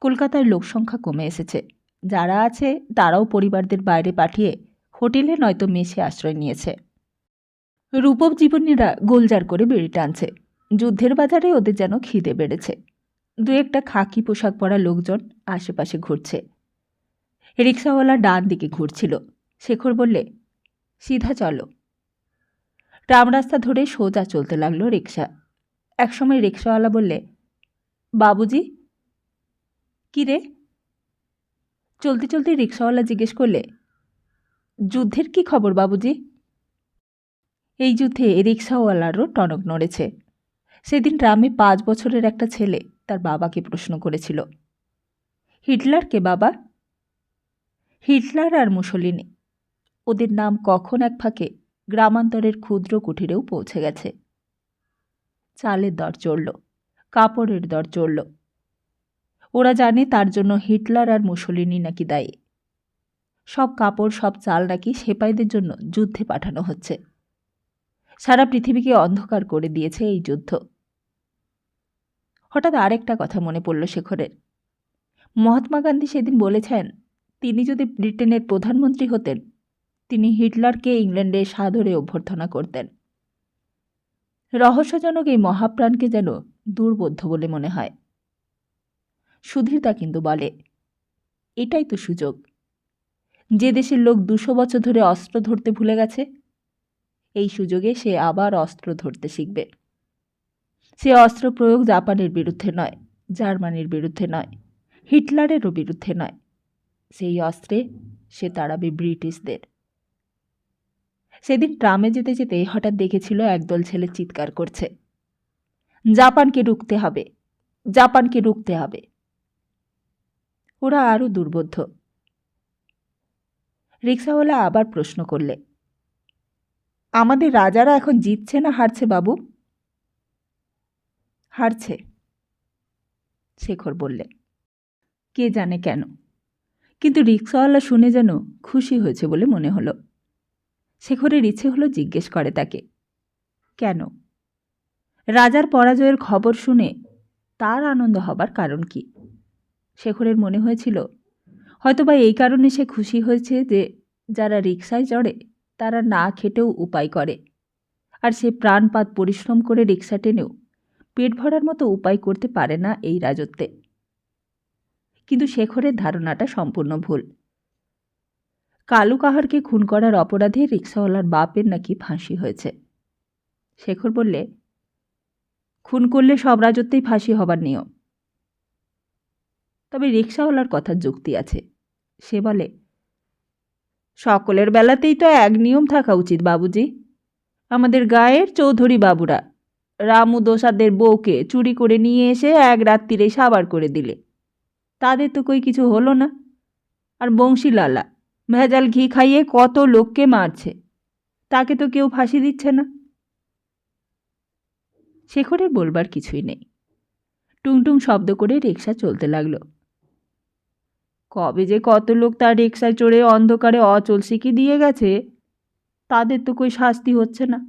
কলকাতায় লোকসংখ্যা কমে এসেছে। যারা আছে তারাও পরিবারদের বাইরে পাঠিয়ে হোটেলে নয়তো মেসে আশ্রয় নিয়েছে। রূপব জীবনীরা গোলজার করে বেড়ে টানছে। যুদ্ধের বাজারে ওদের যেন খিদে বেড়েছে। দু একটা খাকি পোশাক পরা লোকজন আশেপাশে ঘুরছে। রিকশাওয়ালা ডান দিকে ঘুরছিল। শেখর বললে, সিধা চলো। ট্রাম রাস্তা ধরে সোজা চলতে লাগলো রিকশা। একসময় রিকশাওয়ালা বললে, বাবুজি। কি রে? চলতে চলতে রিকশাওয়ালা জিজ্ঞেস করলে, যুদ্ধের কি খবর বাবুজি? এই যুদ্ধে রিকশাওয়ালারও টনক নড়েছে। সেদিন ট্রামে 5 বছরের একটা ছেলে তার বাবাকে প্রশ্ন করেছিল, হিটলার কে বাবা? হিটলার আর মুসোলিনি, ওদের নাম কখন এক ফাঁকে গ্রামান্তরের ক্ষুদ্র কুঠিরেও পৌঁছে গেছে। চালের দর চড়ল, কাপড়ের দর চড়ল। ওরা জানে তার জন্য হিটলার আর মুসোলিনি নাকি দায়ী। সব কাপড় সব চাল নাকি সেপাইদের জন্য যুদ্ধে পাঠানো হচ্ছে। সারা পৃথিবীকে অন্ধকার করে দিয়েছে এই যুদ্ধ। হঠাৎ আরেকটা কথা মনে পড়ল শেখরের। মহাত্মা গান্ধী সেদিন বলেছেন, তিনি যদি ব্রিটেনের প্রধানমন্ত্রী হতেন, তিনি হিটলারকে ইংল্যান্ডে সাদরে অভ্যর্থনা করতেন। রহস্যজনক এই মহাপ্রাণকে যেন দুর্বোধ্য বলে মনে হয়। সুধীরদা কিন্তু বলে, এটাই তো সুযোগ। যে দেশের লোক 200 বছর ধরে অস্ত্র ধরতে ভুলে গেছে, এই সুযোগে সে আবার অস্ত্র ধরতে শিখবে। সে অস্ত্র প্রয়োগ জাপানের বিরুদ্ধে নয়, জার্মানির বিরুদ্ধে নয়, হিটলারেরও বিরুদ্ধে নয়। সেই অস্ত্রে সে তাড়াবে ব্রিটিশদের। সেদিন ট্রামে যেতে যেতে হঠাৎ দেখেছিল একদল ছেলে চিৎকার করছে, জাপানকে রুখতে হবে, জাপানকে রুখতে হবে। ওরা আরও দুর্বোধ্য। রিকশাওয়ালা আবার প্রশ্ন করলে, আমাদের রাজারা এখন জিতছে না হারছে বাবু? হারছে, শেখর বললে। কে জানে কেন, কিন্তু রিকশাওয়ালা শুনে যেন খুশি হয়েছে বলে মনে হলো। শেখরের ইচ্ছে হলো জিজ্ঞেস করে তাকে, কেন? রাজার পরাজয়ের খবর শুনে তার আনন্দ হবার কারণ কি? শেখরের মনে হয়েছিল হয়তোবা এই কারণে সে খুশি হয়েছে যে যারা রিকশায় চড়ে তারা না খেটেও উপায় করে, আর সে প্রাণপাত পরিশ্রম করে রিকশা টেনেও পেট ভরার মতো উপায় করতে পারে না এই রাজত্বে। কিন্তু শেখরের ধারণাটা সম্পূর্ণ ভুল। কালু কাহারকে খুন করার অপরাধে রিকশাওয়ালার বাপের নাকি ফাঁসি হয়েছে। শেখর বললে, খুন করলে সব রাজত্বেই ফাঁসি হবার নিয়ম। তবে রিকশাওয়ালার কথার যুক্তি আছে। সে বলে, সকলের বেলাতেই তো এক নিয়ম থাকা উচিত বাবুজি। আমাদের গায়ের চৌধুরী বাবুরা রামু দোসাদের বউকে চুরি করে নিয়ে এসে এক রাত্রিরে সাবার করে দিলে, তাদের তো কই কিছু হলো না। আর বংশীলালা ভেজাল ঘি খাইয়ে কত লোককে মারছে, তাকে তো কেউ ফাঁসি দিচ্ছে না। শেখরের বলবার কিছুই নেই। টুংটুং শব্দ করে রিকশা চলতে লাগলো। কবে যে কত লোক তার রিকশায় চড়ে অন্ধকারে অচল শিখি দিয়ে গেছে, তাদের তো কই শাস্তি হচ্ছে না।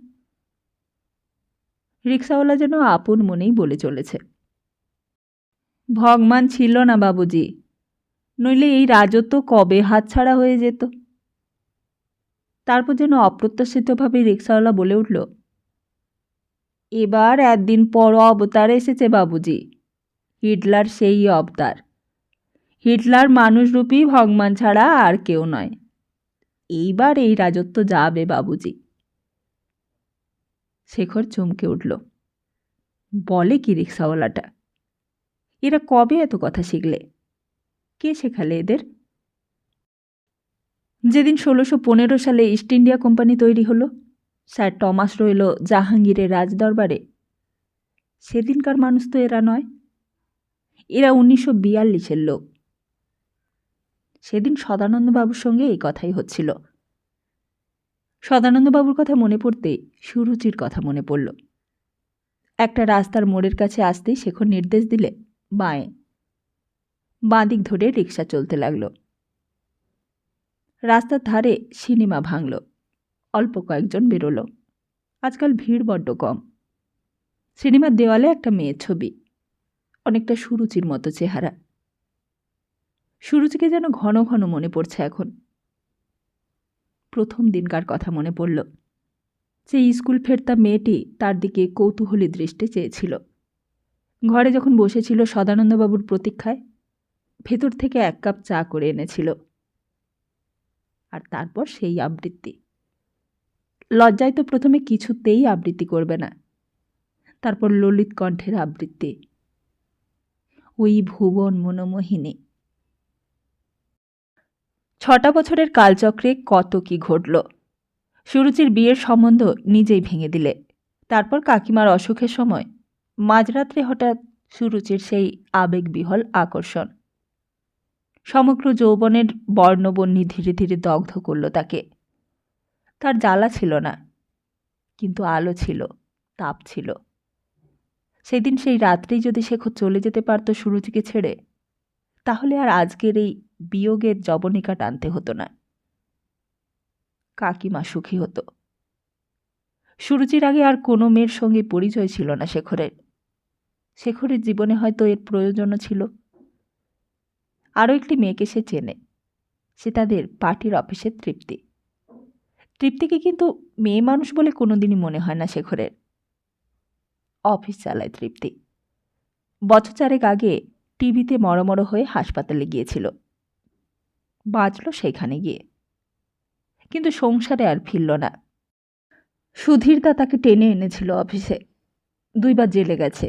রিকশাওয়ালা যেন আপন মনেই বলে চলেছে, ভগবান ছিল না বাবুজি, নইলে এই রাজত্ব কবে হাতছাড়া হয়ে যেত। তারপর যেন অপ্রত্যাশিতভাবে রিক্সাওয়ালা বলে উঠল, এবার একদিন পর অবতার এসেছে বাবুজি, হিটলার সেই অবতার। হিটলার মানুষরূপী ভগবান ছাড়া আর কেউ নয়। এইবার এই রাজত্ব যাবে বাবুজি। শেখর চমকে উঠল। বলে কি রিক্সাওয়ালাটা? এরা কবে এত কথা শিখলে? কে শেখালে এদের? যেদিন 1615 সালে ইস্ট ইন্ডিয়া কোম্পানি তৈরি হলো, স্যার টমাস রইল জাহাঙ্গীরের রাজদরবারে, সেদিনকার মানুষ তো এরা নয়। এরা 1942-এর লোক। সেদিন সদানন্দবাবুর সঙ্গে এই কথাই হচ্ছিল। সদানন্দবাবুর কথা মনে পড়তে সুরুচির কথা মনে পড়ল। একটা রাস্তার মোড়ের কাছে আসতেই শেখর নির্দেশ দিলে বাঁয়ে। বাঁ দিক ধরে রিক্সা চলতে লাগল। রাস্তার ধারে সিনেমা ভাঙল। অল্প কয়েকজন বেরোল। আজকাল ভিড় বড্ড কম। সিনেমার দেওয়ালে একটা মেয়ের ছবি, অনেকটা সুরুচির মতো চেহারা। সুরুচিকে যেন ঘন ঘন মনে পড়ছে এখন। প্রথম দিনকার কথা মনে পড়ল। সেই স্কুল ফেরতা মেয়েটি তার দিকে কৌতূহলী দৃষ্টে চেয়েছিল। ঘরে যখন বসেছিল সদানন্দবাবুর প্রতীক্ষায়, ভেতর থেকে 1 কাপ চা করে এনেছিল। আর তারপর সেই আবৃত্তি। লজ্জায় তো প্রথমে কিছুতেই আবৃত্তি করবে না, তারপর ললিত কণ্ঠের আবৃত্তি, ওই ভুবন মনোমোহিনী। 6টা বছরের কালচক্রে কত কি ঘটল। সুরুচির বিয়ের সম্বন্ধ নিজেই ভেঙে দিলে। তারপর কাকিমার অসুখের সময় মাঝরাত্রে হঠাৎ সুরুচির সেই আবেগবিহল আকর্ষণ সমগ্র যৌবনের বর্ণবন্যী ধীরে ধীরে দগ্ধ করল তাকে। তার জ্বালা ছিল না, কিন্তু আলো ছিল, তাপ ছিল। সেদিন সেই রাত্রেই যদি শেখর চলে যেতে পারত সুরুচিকে ছেড়ে, তাহলে আর আজকের এই বিয়োগের জবনিকা টানতে হতো না। কাকিমা সুখী হতো। সুরুচির আগে আর কোনো মেয়ের সঙ্গে পরিচয় ছিল না শেখরের। শেখরের জীবনে হয়তো এর প্রয়োজনও ছিল। আরও একটি মেয়েকে সে চেনে, সে তাদের পার্টির অফিসের তৃপ্তি। তৃপ্তিকে কিন্তু মেয়ে মানুষ বলে কোনোদিনই মনে হয় না শেখরের। অফিস চালায় তৃপ্তি। বছর 4 আগে টিভিতে মরমর হয়ে হাসপাতালে গিয়েছিল। বাঁচল সেখানে গিয়ে, কিন্তু সংসারে আর ফিরল না। সুধীরদা তাকে টেনে এনেছিল অফিসে। 2 বার জেলে গেছে।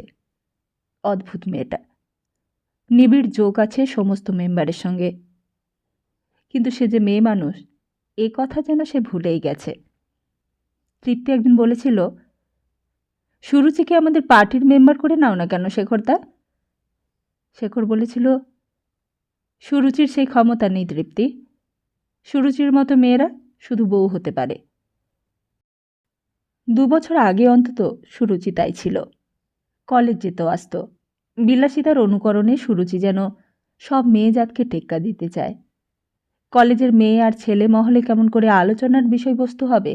অদ্ভুত মেয়েটা। নিবিড় যোগ আছে সমস্ত মেম্বারের সঙ্গে। কিন্তু সে যে মেয়ে মানুষ, এ কথা যেন সে ভুলেই গেছে। তৃপ্তি একদিন বলেছিল, সুরুচিকে আমাদের পার্টির মেম্বার করে নাও না কেন শেখরদা? শেখর বলেছিল, সুরুচির সেই ক্ষমতা নেই তৃপ্তি। সুরুচির মতো মেয়েরা শুধু বউ হতে পারে। 2 বছর আগে অন্তত সুরুচি তাই ছিল। কলেজ যেত আসত। বিলাসিতার অনুকরণে সুরুচি যেন সব মেয়ে জাতকে টেক্কা দিতে চায়। কলেজের মেয়ে আর ছেলে মহলে কেমন করে আলোচনার বিষয়বস্তু হবে,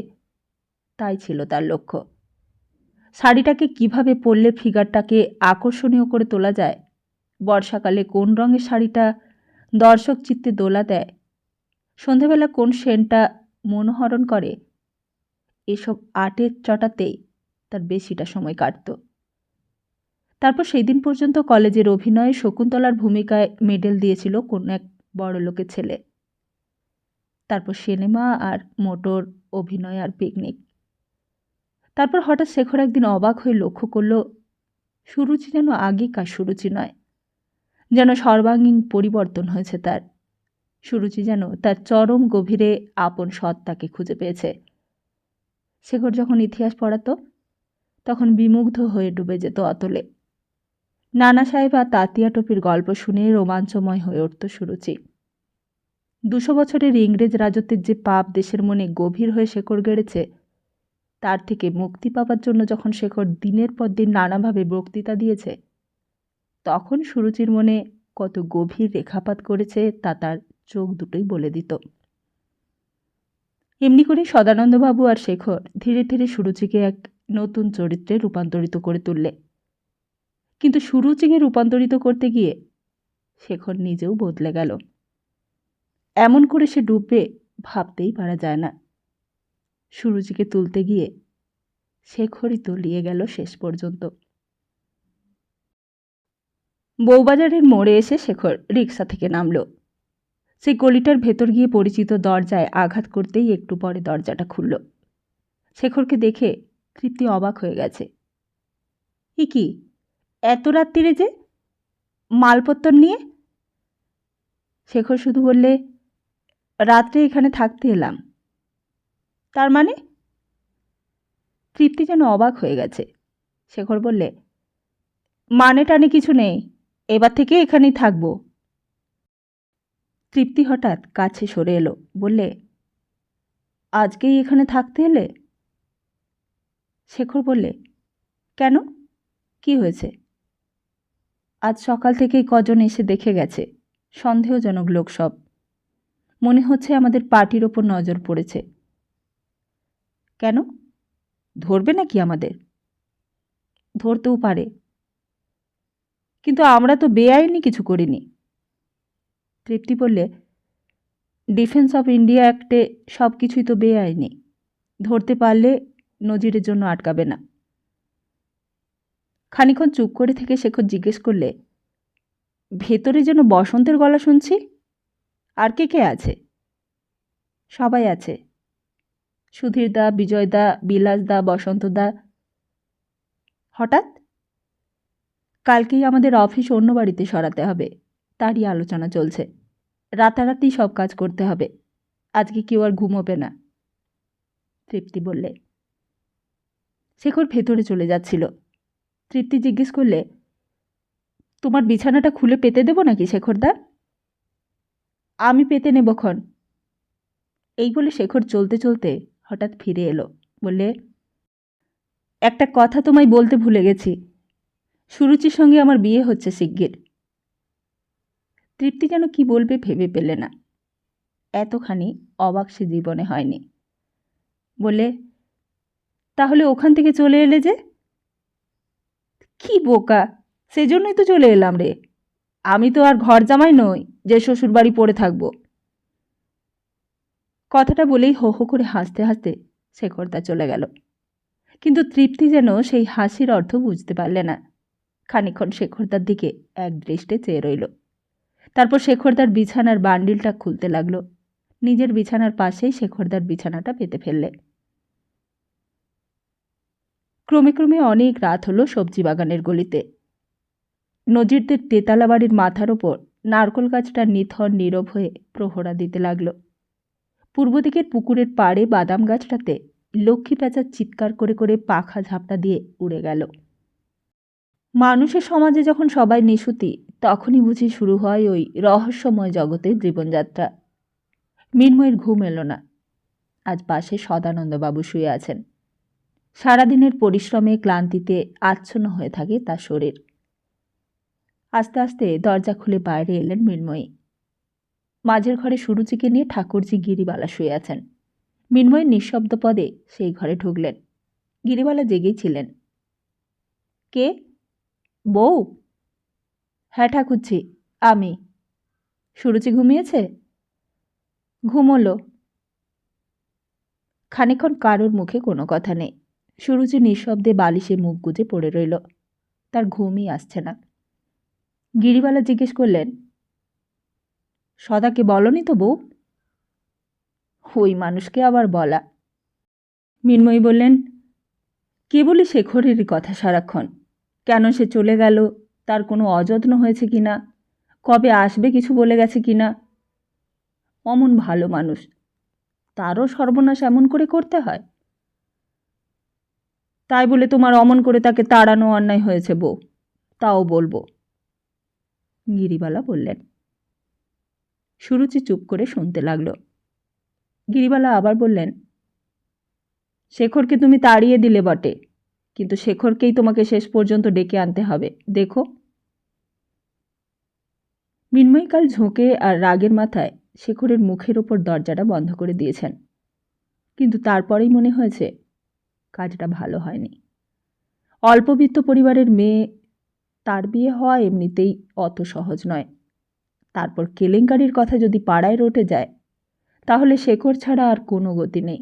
তাই ছিল তার লক্ষ্য। শাড়িটাকে কিভাবে পরলে ফিগারটাকে আকর্ষণীয় করে তোলা যায়, বর্ষাকালে কোন রঙের শাড়িটা দর্শক চিত্তে দোলা দেয়, সন্ধেবেলা কোন সেন্টটা মনোহরণ করে, এসব আর্টের চটাতেই তার বেশিটা সময় কাটত। তারপর সেই দিন পর্যন্ত কলেজের অভিনয়ে শকুন্তলার ভূমিকায় মেডেল দিয়েছিল কোন এক বড়লোকের ছেলে। তারপর সিনেমা আর মোটর, অভিনয় আর পিকনিক। তারপর হঠাৎ শেখর একদিন অবাক হয়ে লক্ষ্য করল, সুরুচি যেন আগেকার সুরুচি নয়, যেন সর্বাঙ্গীন পরিবর্তন হয়েছে তার। সুরুচি যেন তার চরম গভীরে আপন সত্তাকে খুঁজে পেয়েছে। শেখর যখন ইতিহাস পড়াতো, তখন বিমুগ্ধ হয়ে ডুবে যেত অতলে। নানা সাহেব আর তাতিয়া টপির গল্প শুনে রোমাঞ্চময় হয়ে উঠত সুরুচি। 200 বছরের ইংরেজ রাজত্বের যে পাপ দেশের মনে গভীর হয়ে শেকড় গেড়েছে, তার থেকে মুক্তি পাবার জন্য যখন শেখর দিনের পর দিন নানাভাবে বক্তৃতা দিয়েছে, তখন সুরুচির মনে কত গভীর রেখাপাত করেছে তা তার চোখ দুটোই বলে দিত। এমনি করে সদানন্দবাবু আর শেখর ধীরে ধীরে সুরুচিকে এক নতুন চরিত্রে রূপান্তরিত করে তুললে। কিন্তু সুরুচিকে রূপান্তরিত করতে গিয়ে শেখর নিজেও বদলে গেল। এমন করে সে ডুববে ভাবতেই পারা যায় না। সুরুচিকে তুলতে গিয়ে শেখরই তলিয়ে গেল শেষ পর্যন্ত। বউবাজারের মোড়ে এসে শেখর রিক্সা থেকে নামল। সেই গলিটার ভেতর গিয়ে পরিচিত দরজায় আঘাত করতেই একটু পরে দরজাটা খুলল। শেখরকে দেখে তৃপ্তি অবাক হয়ে গেছে। এ কি, এত রাত্রিরে যে, মালপত্তর নিয়ে? শেখর শুধু বললে, রাত্রে এখানে থাকতে এলাম। তার মানে? তৃপ্তি যেন অবাক হয়ে গেছে। শেখর বললে, মানে টানে কিছু নেই, এবার থেকে এখানেই থাকব। তৃপ্তি হঠাৎ কাছে সরে এলো, বললে, আজকেই এখানে থাকতে এলে? শেখর বললে, কেন, কি হয়েছে? আজ সকাল থেকেই কজন এসে দেখে গেছে, সন্দেহজনক লোক সব। মনে হচ্ছে আমাদের পার্টির ওপর নজর পড়েছে। কেন, ধরবে নাকি আমাদের? ধরতেও পারে, কিন্তু আমরা তো বেআইনি কিছু করিনি। তৃপ্তি বললে, ডিফেন্স অফ ইন্ডিয়া অ্যাক্টে সব কিছুই তো বেআইনি, ধরতে পারলে নজিরের জন্য আটকাবে না। খানিক্ষণ চুপ করে থেকে শেখর জিজ্ঞেস করলে, ভেতরে যেন বসন্তের গলা শুনছি, আর কে কে আছে? সবাই আছে, সুধীরদা, বিজয়দা, বিলাসদা, বসন্তদা। হঠাৎ? কালকেই আমাদের অফিস অন্য বাড়িতে সরাতে হবে, তারই আলোচনা চলছে। রাতারাতি সব কাজ করতে হবে, আজকে কেউ আর ঘুমোবে না। তৃপ্তি বললে। শেখর ভেতরে চলে যাচ্ছিল। তৃপ্তি জিজ্ঞেস করলে, তোমার বিছানাটা খুলে পেতে দেব নাকি শেখরদা? আমি পেতে নেবক্ষণ। এই বলে শেখর চলতে চলতে হঠাৎ ফিরে এলো, বললে, একটা কথা তোমায় বলতে ভুলে গেছি, সুরুচির সঙ্গে আমার বিয়ে হচ্ছে শিগগির। তৃপ্তি যেন কি বলবে ভেবে পেলে না। এতখানি অবাক সে জীবনে হয়নি। বলে, তাহলে ওখান থেকে চলে এলে যে? কি বোকা, সেজন্যই তো চলে এলাম রে। আমি তো আর ঘর জামাই নই যে শ্বশুর বাড়ি পড়ে থাকবো। কথাটা বলেই হো হো করে হাসতে হাসতে শেখরদা চলে গেল। কিন্তু তৃপ্তি যেন সেই হাসির অর্থ বুঝতে পারলে না। খানিকক্ষণ শেখরদার দিকে এক দৃষ্টে চেয়ে রইল। তারপর শেখরদার বিছানার বান্ডিলটা খুলতে লাগলো। নিজের বিছানার পাশেই শেখরদার বিছানাটা পেতে ফেললে। ক্রমে ক্রমে অনেক রাত হলো সবজি বাগানের গলিতে। নজিরদের তেতালা বাড়ির মাথার ওপর নারকোল গাছটা নিথর নীরব হয়ে প্রহরা দিতে লাগল। পূর্ব দিকের পুকুরের পাড়ে বাদাম গাছটাতে লক্ষ্মী প্যাঁচা চিৎকার করে করে পাখা ঝাপটা দিয়ে উড়ে গেল। মানুষের সমাজে যখন সবাই নিশুতি, তখনই বুঝি শুরু হয় ওই রহস্যময় জগতের জীবনযাত্রা। মৃন্ময়ের ঘুম এলো না। আজ পাশে সদানন্দবাবু শুয়ে আছেন। সারাদিনের পরিশ্রমে ক্লান্তিতে আচ্ছন্ন হয়ে থাকে তার শরীর। আস্তে আস্তে দরজা খুলে বাইরে এলেন মৃন্ময়ী। মাঝের ঘরে সুরুচিকে নিয়ে ঠাকুরজি গিরিবালা শুয়ে আছেন। মৃন্ময়ী নিঃশব্দ পদে সেই ঘরে ঢুকলেন। গিরিবালা জেগেই ছিলেন। কে? বউ? হ্যাঁ ঠাকুরজি, আমি। সুরুচি ঘুমিয়েছে? ঘুমোলো। খানিকক্ষণ কারোর মুখে কোনো কথা নেই। সুরুচি নিঃশব্দে বালিশে মুখ গুজে পড়ে রইল। তার ঘুমই আসছে না। গিরিবালা জিজ্ঞেস করলেন, সদাকে বলনি তো বউ? ওই মানুষকে আবার বলা। মৃন্ময়ী বললেন, কে বলি শেখরেরই কথা সারাক্ষণ। কেন সে চলে গেল, তার কোনো অযত্ন হয়েছে কিনা, কবে আসবে কিছু বলে গেছে কিনা। অমন ভালো মানুষ, তারও সর্বনাশ এমন করে করতে হয়? তাই বলে তোমার অমন করে তাকে তাড়ানো অন্যায় হয়েছে বউ, তাও বলবো। গিরিবালা বললেন। সুরুচি চুপ করে শুনতে লাগল। গিরিবালা আবার বললেন, শেখরকে তুমি তাড়িয়ে দিলে বটে, কিন্তু শেখরকেই তোমাকে শেষ পর্যন্ত ডেকে আনতে হবে, দেখো। মৃন্ময়ী কাল ঝোঁকে আর রাগের মাথায় শেখরের মুখের ওপর দরজাটা বন্ধ করে দিয়েছেন, কিন্তু তারপরেই মনে হয়েছে কাজটা ভালো হয়নি। অল্পবিত্ত পরিবারের মেয়ে, তার বিয়ে হওয়া এমনিতেই অত সহজ নয়। তারপর কেলেঙ্কারির কথা যদি পাড়ায় রটে যায় তাহলে শেখর ছাড়া আর কোনো গতি নেই।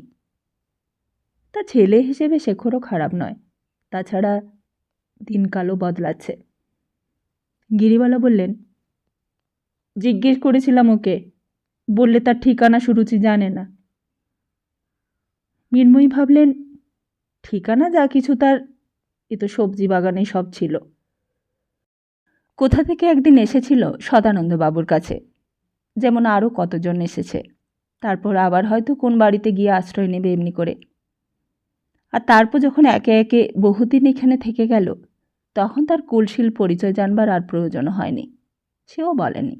তা ছেলে হিসেবে শেখরও খারাপ নয়, তাছাড়া দিনকালও বদলাচ্ছে। গিরিবালা বললেন, জিজ্ঞেস করেছিলাম ওকে, বললে তার ঠিকানা সুরুচি জানে না। মৃন্ময়ী ভাবলেন, ঠিকানা যা কিছু তার, এ তো সবজি বাগানে সব ছিল। কোথা থেকে একদিন এসেছিল সদানন্দবাবুর কাছে, যেমন আরও কতজন এসেছে, তারপর আবার হয়তো কোন বাড়িতে গিয়ে আশ্রয় নেবে এমনি করে। আর তারপর যখন একে একে বহুদিন এখানে থেকে গেল তখন তার কুলশীল পরিচয় জানবার আর প্রয়োজন হয়নি, সেও বলেনি।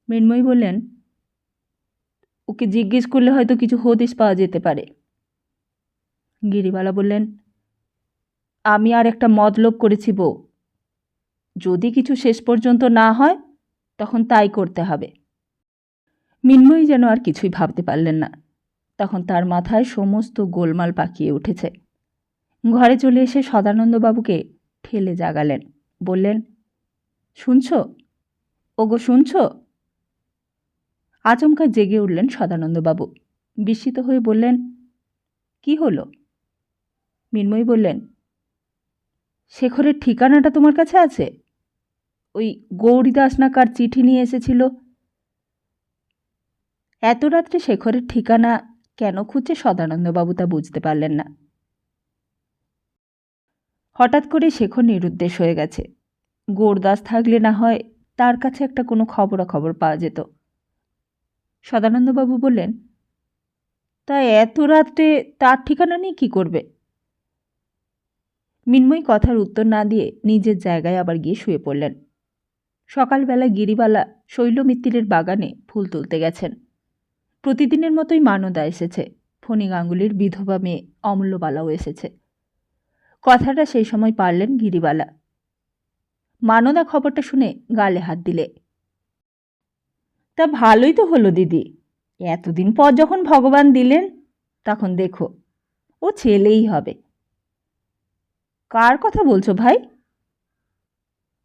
মৃন্ময়ী বললেন, ওকে জিজ্ঞেস করলে হয়তো কিছু হদিশ পাওয়া যেতে পারে। গিরিবালা বললেন, আমি আর একটা মতলব করেছি বউ, যদি কিছু শেষ পর্যন্ত না হয় তখন তাই করতে হবে। মৃন্ময়ী যেন আর কিছুই ভাবতে পারলেন না, তখন তার মাথায় সমস্ত গোলমাল পাকিয়ে উঠেছে। ঘরে চলে এসে সদানন্দবাবুকে ঠেলে জাগালেন, বললেন, শুনছ ওগো, শুনছ? আচমকা জেগে উঠলেন সদানন্দবাবু, বিস্মিত হয়ে বললেন, কি হলো? মৃন্ময়ী বললেন, শেখরের ঠিকানাটা তোমার কাছে আছে? ওই গৌরীদাস না কার চিঠি নিয়ে এসেছিল। এত রাত্রে শেখরের ঠিকানা কেন খুঁজছে সদানন্দবাবু তা বুঝতে পারলেন না। হঠাৎ করে শেখর নিরুদ্দেশ হয়ে গেছে। গৌরদাস থাকলে না হয় তার কাছে একটা কোনো খবরাখবর পাওয়া যেত। সদানন্দবাবু বললেন, তা এত রাত্রে তার ঠিকানা নিয়ে কী করবে? মৃন্ময়ী কথার উত্তর না দিয়ে নিজের জায়গায় আবার গিয়ে শুয়ে পড়লেন। সকালবেলা গিরিবালা শৈলমিত্তিরের বাগানে ফুল তুলতে গেছেন। প্রতিদিনের মতোই মানদা এসেছে, ফণি গাঙ্গুলির বিধবা মেয়ে অমূল্যবালাও এসেছে। কথাটা সেই সময় পারলেন গিরিবালা। মানদা খবরটা শুনে গালে হাত দিলে, তা ভালোই তো হলো দিদি, এতদিন পর যখন ভগবান দিলেন তখন দেখো ও ছেলেই হবে। কার কথা বলছো ভাই?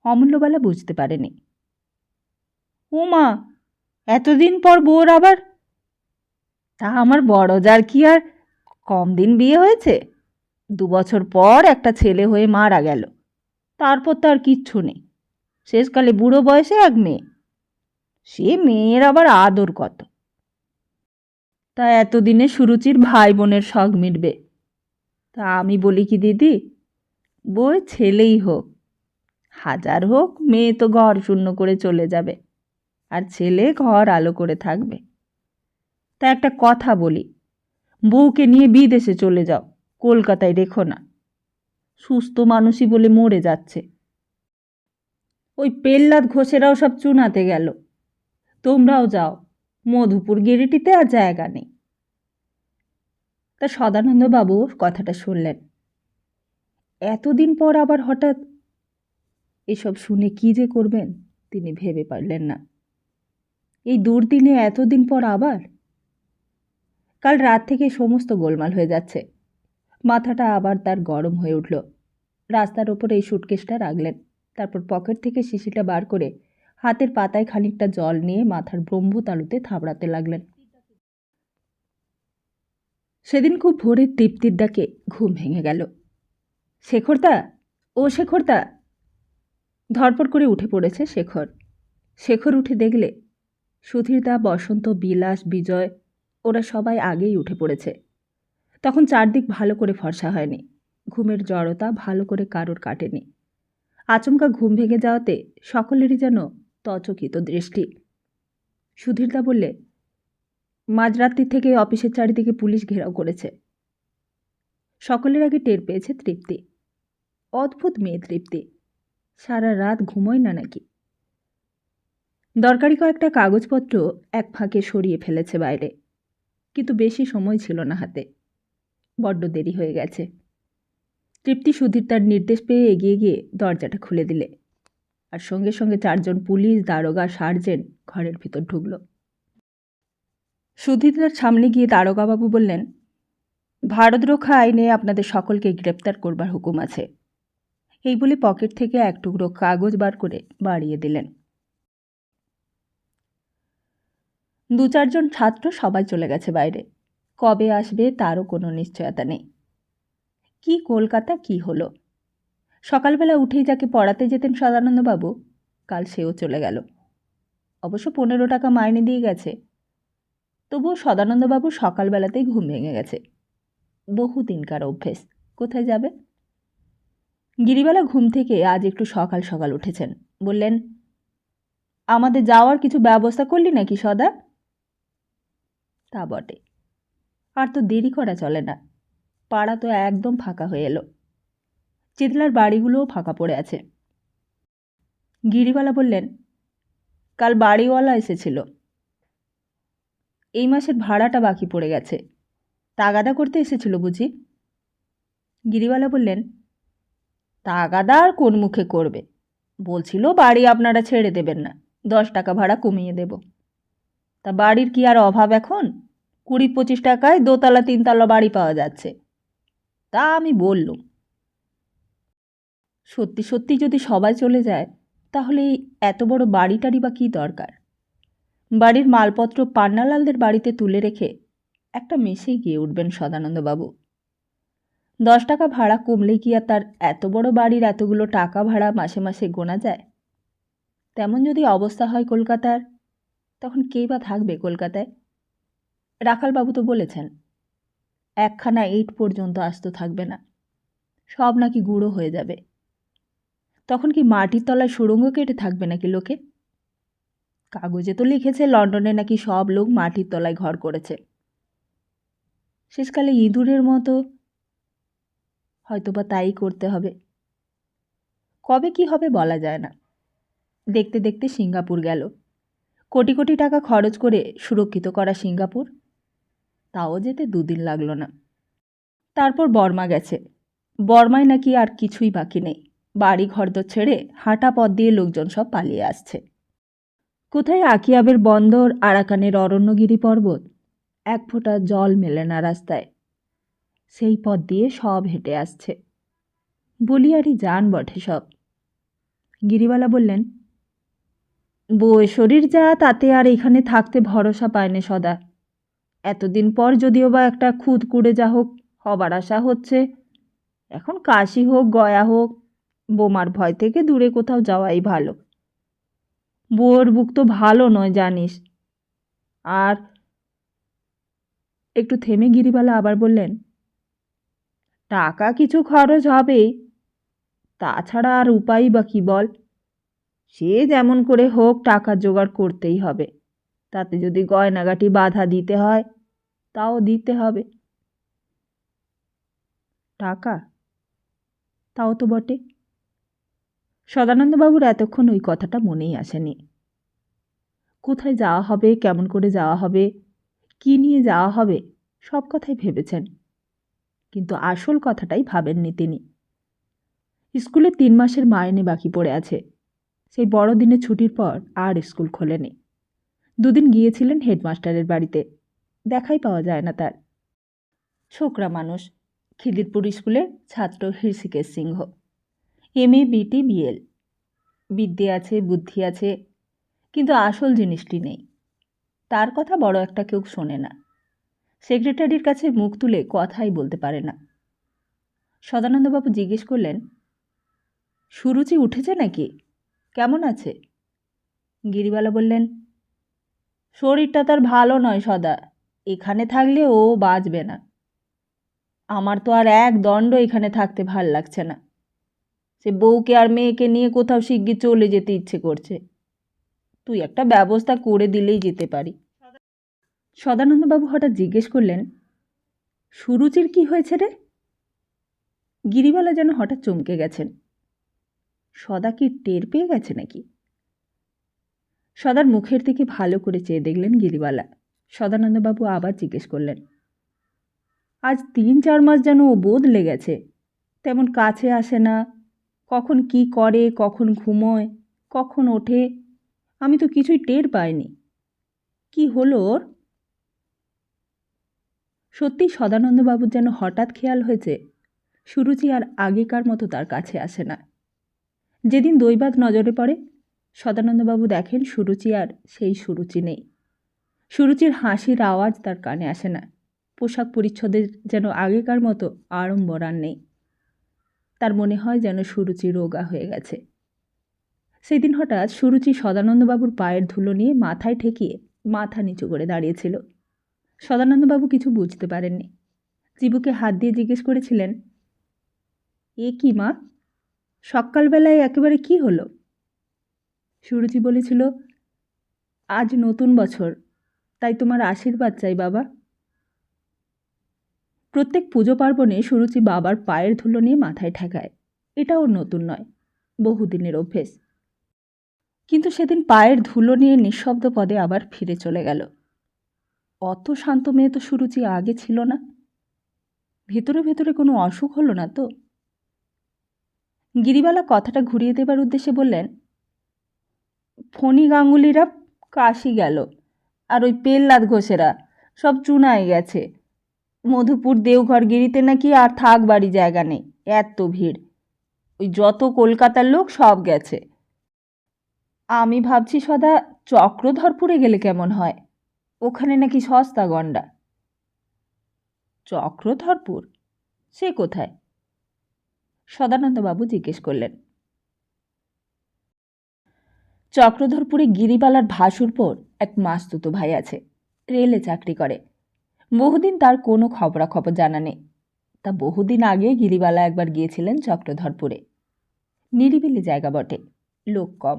অমূল্যবালা বুঝতে পারেনি। ও মা, এতদিন পর বোর আবার? তা আমার বড় যার কি আর কম দিন বিয়ে হয়েছে? 2 বছর পর একটা ছেলে হয়ে মারা গেল, তারপর তো আর কিচ্ছু নেই। শেষকালে বুড়ো বয়সে এক মেয়ে, সে মেয়ের আবার আদর কত। তা এতদিনে সুরুচির ভাই বোনের শখ মিটবে। তা আমি বলি কি দিদি, বউ ছেলেই হোক, হাজার হোক, মেয়ে তো ঘর শূন্য করে চলে যাবে, আর ছেলে ঘর আলো করে থাকবে। তা একটা কথা বলি, বউকে নিয়ে বিদেশে চলে যাও, কলকাতায় রেখো না। সুস্থ মানুষই বলে মরে যাচ্ছে। ওই পেল্লাদ ঘোষেরাও সব চুনাতে গেল, তোমরাও যাও, মধুপুর গেরিটিতে আর জায়গা নেই। তা সদানন্দবাবু কথাটা শুনলেন। এতদিন পর আবার হঠাৎ এসব শুনে কি যে করবেন তিনি ভেবে পারলেন না। এই দুর্দিনে এতদিন পর আবার? কাল রাত থেকে সমস্ত গোলমাল হয়ে যাচ্ছে। মাথাটা আবার তার গরম হয়ে উঠল। রাস্তার ওপরে এই সুটকেসটা রাখলেন, তারপর পকেট থেকে শিশিটা বার করে হাতের পাতায় খানিকটা জল নিয়ে মাথার ব্রহ্মতালুতে থাবড়াতে লাগলেন। সেদিন খুব ভোরে তৃপ্তির ডাকে ঘুম ভেঙে গেল। শেখরদা, ও শেখরদা! ধরপড় করে উঠে পড়েছে শেখর। শেখর উঠে দেখলে সুধীরদা, বসন্ত, বিলাস, বিজয় ওরা সবাই আগেই উঠে পড়েছে। তখন চারদিক ভালো করে ফর্সা হয়নি, ঘুমের জড়তা ভালো করে কারোর কাটেনি। আচমকা ঘুম ভেঙে যাওয়াতে সকলেরই যেন তচকিত দৃষ্টি। সুধীরদা বললে, মাঝরাত্রি থেকে অফিসের চারিদিকে পুলিশ ঘেরাও করেছে। সকলের আগে টের পেয়েছে তৃপ্তি। অদ্ভুত মেয়ে তৃপ্তি, সারা রাত ঘুমোয় না নাকি। দরকারি কয়েকটা কাগজপত্র এক ফাঁকে সরিয়ে ফেলেছে বাইরে, কিন্তু বেশি সময় ছিল না হাতে, বড্ড দেরি হয়ে গেছে। তৃপ্তি সুধীর তার নির্দেশ পেয়ে এগিয়ে গিয়ে দরজাটা খুলে দিলে, আর সঙ্গে সঙ্গে 4 জন পুলিশ, দারোগা, সার্জেন্ট ঘরের ভিতর ঢুকল। সুধীর তার সামনে গিয়ে দারোগাবাবু বললেন, ভারত রক্ষা আইনে আপনাদের সকলকে গ্রেপ্তার করবার হুকুম আছে। এই বলে পকেট থেকে এক টুকরো কাগজ বার করে বাড়িয়ে দিলেন। 2-4 জন ছাত্র সবাই চলে গেছে বাইরে। কবে আসবে তারও কোনো নিশ্চয়তা নেই। কি কলকাতা, কি হলো! সকালবেলা উঠেই যাকে পড়াতে যেতেন সদানন্দবাবু, কাল সেও চলে গেল। অবশ্য 15 টাকা মাইনে দিয়ে গেছে। তবুও সদানন্দবাবু সকালবেলাতেই ঘুম ভেঙে গেছে। বহুদিনকার অভ্যেস। কোথায় যাবে? গিরিবালা ঘুম থেকে আজ একটু সকাল সকাল উঠেছেন। বললেন, আমাদের যাওয়ার কিছু ব্যবস্থা করলি নাকি সদা? তা বটে, আর তো দেরি করা চলে না। পাড়া তো একদম ফাঁকা হয়ে এলো। চিতলার বাড়িগুলোও ফাঁকা পড়ে আছে। গিরিবালা বললেন, কাল বাড়িওয়ালা এসেছিল। এই মাসের ভাড়াটা বাকি পড়ে গেছে। তাগাদা করতে এসেছিল বুঝি? গিরিবালা বললেন, তাগাদা আর কোন মুখে করবে? বলছিল বাড়ি আপনারা ছেড়ে দেবেন না, 10 টাকা ভাড়া কমিয়ে দেব। তা বাড়ির কি আর অভাব এখন? 20-25 টাকায় 2তলা 3তলা বাড়ি পাওয়া যাচ্ছে। তা আমি বললুম, সত্যি সত্যি যদি সবাই চলে যায় তাহলে এত বড় বাড়িটারই বা কী দরকার? বাড়ির মালপত্র পান্নালালদের বাড়িতে তুলে রেখে একটা মেসেই গিয়ে উঠবেন সদানন্দবাবু। 10 টাকা ভাড়া কমলে কি আর তার এত বড় বাড়ির এতগুলো টাকা ভাড়া মাসে মাসে গোনা যায়? তেমন যদি অবস্থা হয় কলকাতার, তখন কেই বা থাকবে কলকাতায়? রাখালবাবু তো বলেছেন, একখানা ইট পর্যন্ত আস্ত থাকবে না, সব নাকি গুঁড়ো হয়ে যাবে। তখন কি মাটির তলায় সুড়ঙ্গ কেটে থাকবে নাকি লোকে? কাগজে তো লিখেছে লন্ডনে নাকি সব লোক মাটির তলায় ঘর করেছে। শেষকালে ইঁদুরের মতো হয়তোবা তাই করতে হবে। কবে কি হবে বলা যায় না। দেখতে দেখতে সিঙ্গাপুর গেল। কোটি কোটি টাকা খরচ করে সুরক্ষিত করা সিঙ্গাপুর, তাও যেতে 2 দিন লাগলো না। তারপর বর্মা গেছে। বর্মায় নাকি আর কিছুই বাকি নেই। বাড়ি ঘরদর ছেড়ে হাঁটা পথ দিয়ে লোকজন সব পালিয়ে আসছে। কোথায় আকিয়াবের বন্দর, আরাকানের অরণ্যগিরি পর্বত, এক ফোঁটা জল মেলে না রাস্তায়। সেই পথ দিয়ে সব হেঁটে আসছে। বলিয়ারি যান বটে সব। গিরিবালা বললেন, বউয়ের শরীর যা, তাতে আর এখানে থাকতে ভরসা পায় না সদা। এতদিন পর যদিও বা একটা খুদ কুড়ে যা হোক হবার আশা হচ্ছে। এখন কাশি হোক গয়া হোক, বোমার ভয় থেকে দূরে কোথাও যাওয়াই ভালো। বউয়ের বুক তো ভালো নয় জানিস। আর একটু থেমে গিরিবালা আবার বললেন, টাকা কিছু খরচ হবেই, তাছাড়া আর উপায়ই বা কী বল? সে যেমন করে হোক টাকা জোগাড় করতেই হবে। তাতে যদি গয়নাগাটি বাধা দিতে হয় তাও দিতে হবে। টাকা? তাও তো বটে। সদানন্দবাবুর এতক্ষণ ওই কথাটা মনেই আসেনি। কোথায় যাওয়া হবে, কেমন করে যাওয়া হবে, কি নিয়ে যাওয়া হবে, সব কথাই ভেবেছেন, কিন্তু আসল কথাটাই ভাবেননি তিনি। স্কুলে 3 মাসের মাইনে বাকি পড়ে আছে। সেই বড়দিনের ছুটির পর আর স্কুল খোলেনি। 2 দিন গিয়েছিলেন হেডমাস্টারের বাড়িতে, দেখাই পাওয়া যায় না তার। ছোকরা মানুষ, খিদিরপুর স্কুলের ছাত্র হৃষিকেশ সিংহ। MA BT BL, বিদ্যে আছে, বুদ্ধি আছে, কিন্তু আসল জিনিসটি নেই। তার কথা বড় একটা কেউ শোনে না। সেক্রেটারির কাছে মুখ তুলে কথাই বলতে পারে না। সদানন্দবাবু জিজ্ঞেস করলেন, সুরুচি উঠেছে নাকি? কেমন আছে? গিরিবালা বললেন, শরীরটা তার ভালো নয় সদা, এখানে থাকলে ও বাঁচবে না। আমার তো আর এক দণ্ড এখানে থাকতে ভাল লাগছে না। সে বউকে আর মেয়েকে নিয়ে কোথাও শিগগির চলে যেতে ইচ্ছে করছে। তুই একটা ব্যবস্থা করে দিলেই যেতে পারি। সদানন্দবাবু হঠাৎ জিজ্ঞেস করলেন, সুরুচির কি হয়েছে রে? গিরিবালা যেন হঠাৎ চমকে গেছেন। সদা কি টের পেয়ে গেছে নাকি? সদার মুখের দিকে ভালো করে চেয়ে দেখলেন গিরিবালা। সদানন্দবাবু আবার জিজ্ঞেস করলেন, আজ 3-4 মাস যেন ও বদলে গেছে। তেমন কাছে আসে না, কখন কি করে, কখন ঘুমোয়, কখন ওঠে, আমি তো কিছুই টের পাইনি। কি হলো ওর? সত্যি সদানন্দবাবুর যেন হঠাৎ খেয়াল হয়েছে সুরুচি আর আগেকার মতো তার কাছে আসে না। যেদিন দৈবাত নজরে পড়ে, সদানন্দবাবু দেখেন সুরুচি আর সেই সুরুচি নেই। সুরুচির হাসির আওয়াজ তার কানে আসে না। পোশাক পরিচ্ছদের যেন আগেকার মতো আড়ম্বর আর নেই। তার মনে হয় যেন সুরুচি রোগা হয়ে গেছে। সেদিন হঠাৎ সুরুচি সদানন্দবাবুর পায়ের ধুলো নিয়ে মাথায় ঠেকিয়ে মাথা নিচু করে দাঁড়িয়েছিল। সদানন্দবাবু কিছু বুঝতে পারেননি। চিবুকে হাত দিয়ে জিজ্ঞেস করেছিলেন, এ কি মা, সকালবেলায় একেবারে কি হলো? সুরুচি বলেছিল, আজ নতুন বছর, তাই তোমার আশীর্বাদ চাই বাবা। প্রত্যেক পুজো পার্বণে সুরুচি বাবার পায়ের ধুলো নিয়ে মাথায় ঠেকায়। এটা ওর নতুন নয়, বহুদিনের অভ্যেস। কিন্তু সেদিন পায়ের ধুলো নিয়ে নিঃশব্দ পদে আবার ফিরে চলে গেল। অত শান্ত মেয়ে তো সুরুচি আগে ছিল না। ভেতরে ভেতরে কোনো অসুখ হলো না তো? গিরিবালা কথাটা ঘুরিয়ে দেবার উদ্দেশ্যে বললেন, ফণি গাঙ্গুলিরা কাশি গেল, আর ওই পেল্লাদ ঘোষেরা সব চুনায় গেছে। মধুপুর দেওঘর গিরিতে নাকি আর থাক বাড়ি জায়গা নেই, এত ভিড়। ওই যত কলকাতার লোক সব গেছে। আমি ভাবছি সদা চক্রধরপুরে গেলে কেমন হয়, ওখানে নাকি সস্তা গন্ডা। চক্রধরপুর? সে কোথায়? সদানন্দবাবু জিজ্ঞেস করলেন। চক্রধরপুরে গিরিবালার ভাসুরপোর এক মাস্তুতো ভাই আছে, রেলে চাকরি করে। বহুদিন তার কোনো খবরাখবর জানা নেই। তা বহুদিন আগে গিরিবালা একবার গিয়েছিলেন চক্রধরপুরে। নিরিবিলি জায়গা বটে, লোক কম।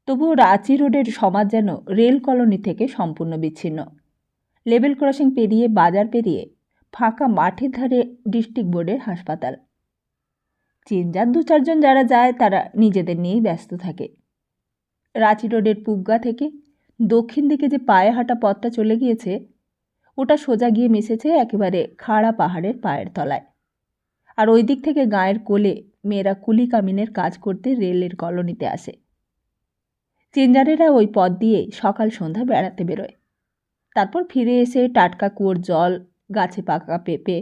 তবুও রাঁচি রোডের সমাজ যেন রেল কলোনি থেকে সম্পূর্ণ বিচ্ছিন্ন। লেভেল ক্রসিং পেরিয়ে বাজার পেরিয়ে ফাঁকা মাঠের ধারে ডিস্ট্রিক্ট বোর্ডের হাসপাতাল। চেঞ্জার 2-4 জন যারা যায় তারা নিজেদের নিয়েই ব্যস্ত থাকে। রাঁচি রোডের পুবগা থেকে দক্ষিণ দিকে যে পায়ে হাঁটা পথটা চলে গিয়েছে, ওটা সোজা গিয়ে মিশেছে একেবারে খাড়া পাহাড়ের পায়ের তলায়। আর ওই দিক থেকে গায়ের কোলে মেয়েরা কুলি কামিনের কাজ করতে রেলের কলোনিতে আসে। চেঞ্জারেরা ওই পথ দিয়ে সকাল সন্ধ্যা বেড়াতে বেরোয়। তারপর ফিরে এসে টাটকা কুয়োর জল, গাছে পাকা পেঁপে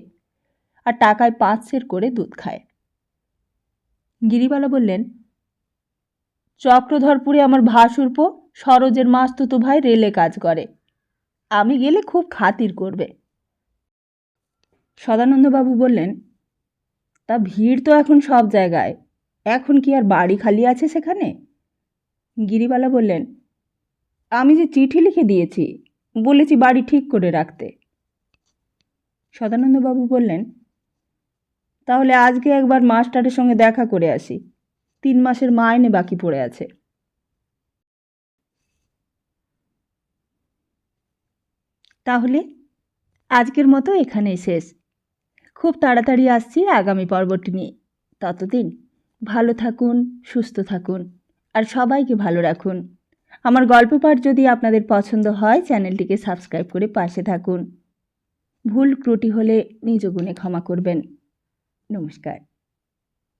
আর টাকায় 5 সের করে দুধ খায়। গিরিবালা বললেন, চক্রধরপুরে আমার ভাসুরপো সরোজের মাস্তুতো ভাই রেলে কাজ করে। আমি গেলে খুব খাতির করবে। সদানন্দবাবু বললেন, তা ভিড় তো এখন সব জায়গায়, এখন কি আর বাড়ি খালি আছে সেখানে? গিরিবালা বললেন, আমি যে চিঠি লিখে দিয়েছি, বলেছি বাড়ি ঠিক করে রাখতে। সদানন্দবাবু বললেন, তাহলে আজকে একবার মাস্টারের সঙ্গে দেখা করে আসি, 3 মাসের মাইনে বাকি পড়ে আছে। তাহলে আজকের মতো এখানেই শেষ। খুব তাড়াতাড়ি আসছি আগামী পর্বটি নিয়ে। ততদিন ভালো থাকুন, সুস্থ থাকুন আর সবাইকে ভালো রাখুন। আমার গল্প পাঠ যদি আপনাদের পছন্দ হয়, চ্যানেলটিকে সাবস্ক্রাইব করে পাশে থাকুন। ভুল ত্রুটি হলে নিজ গুণে ক্ষমা করবেন। নমস্কার।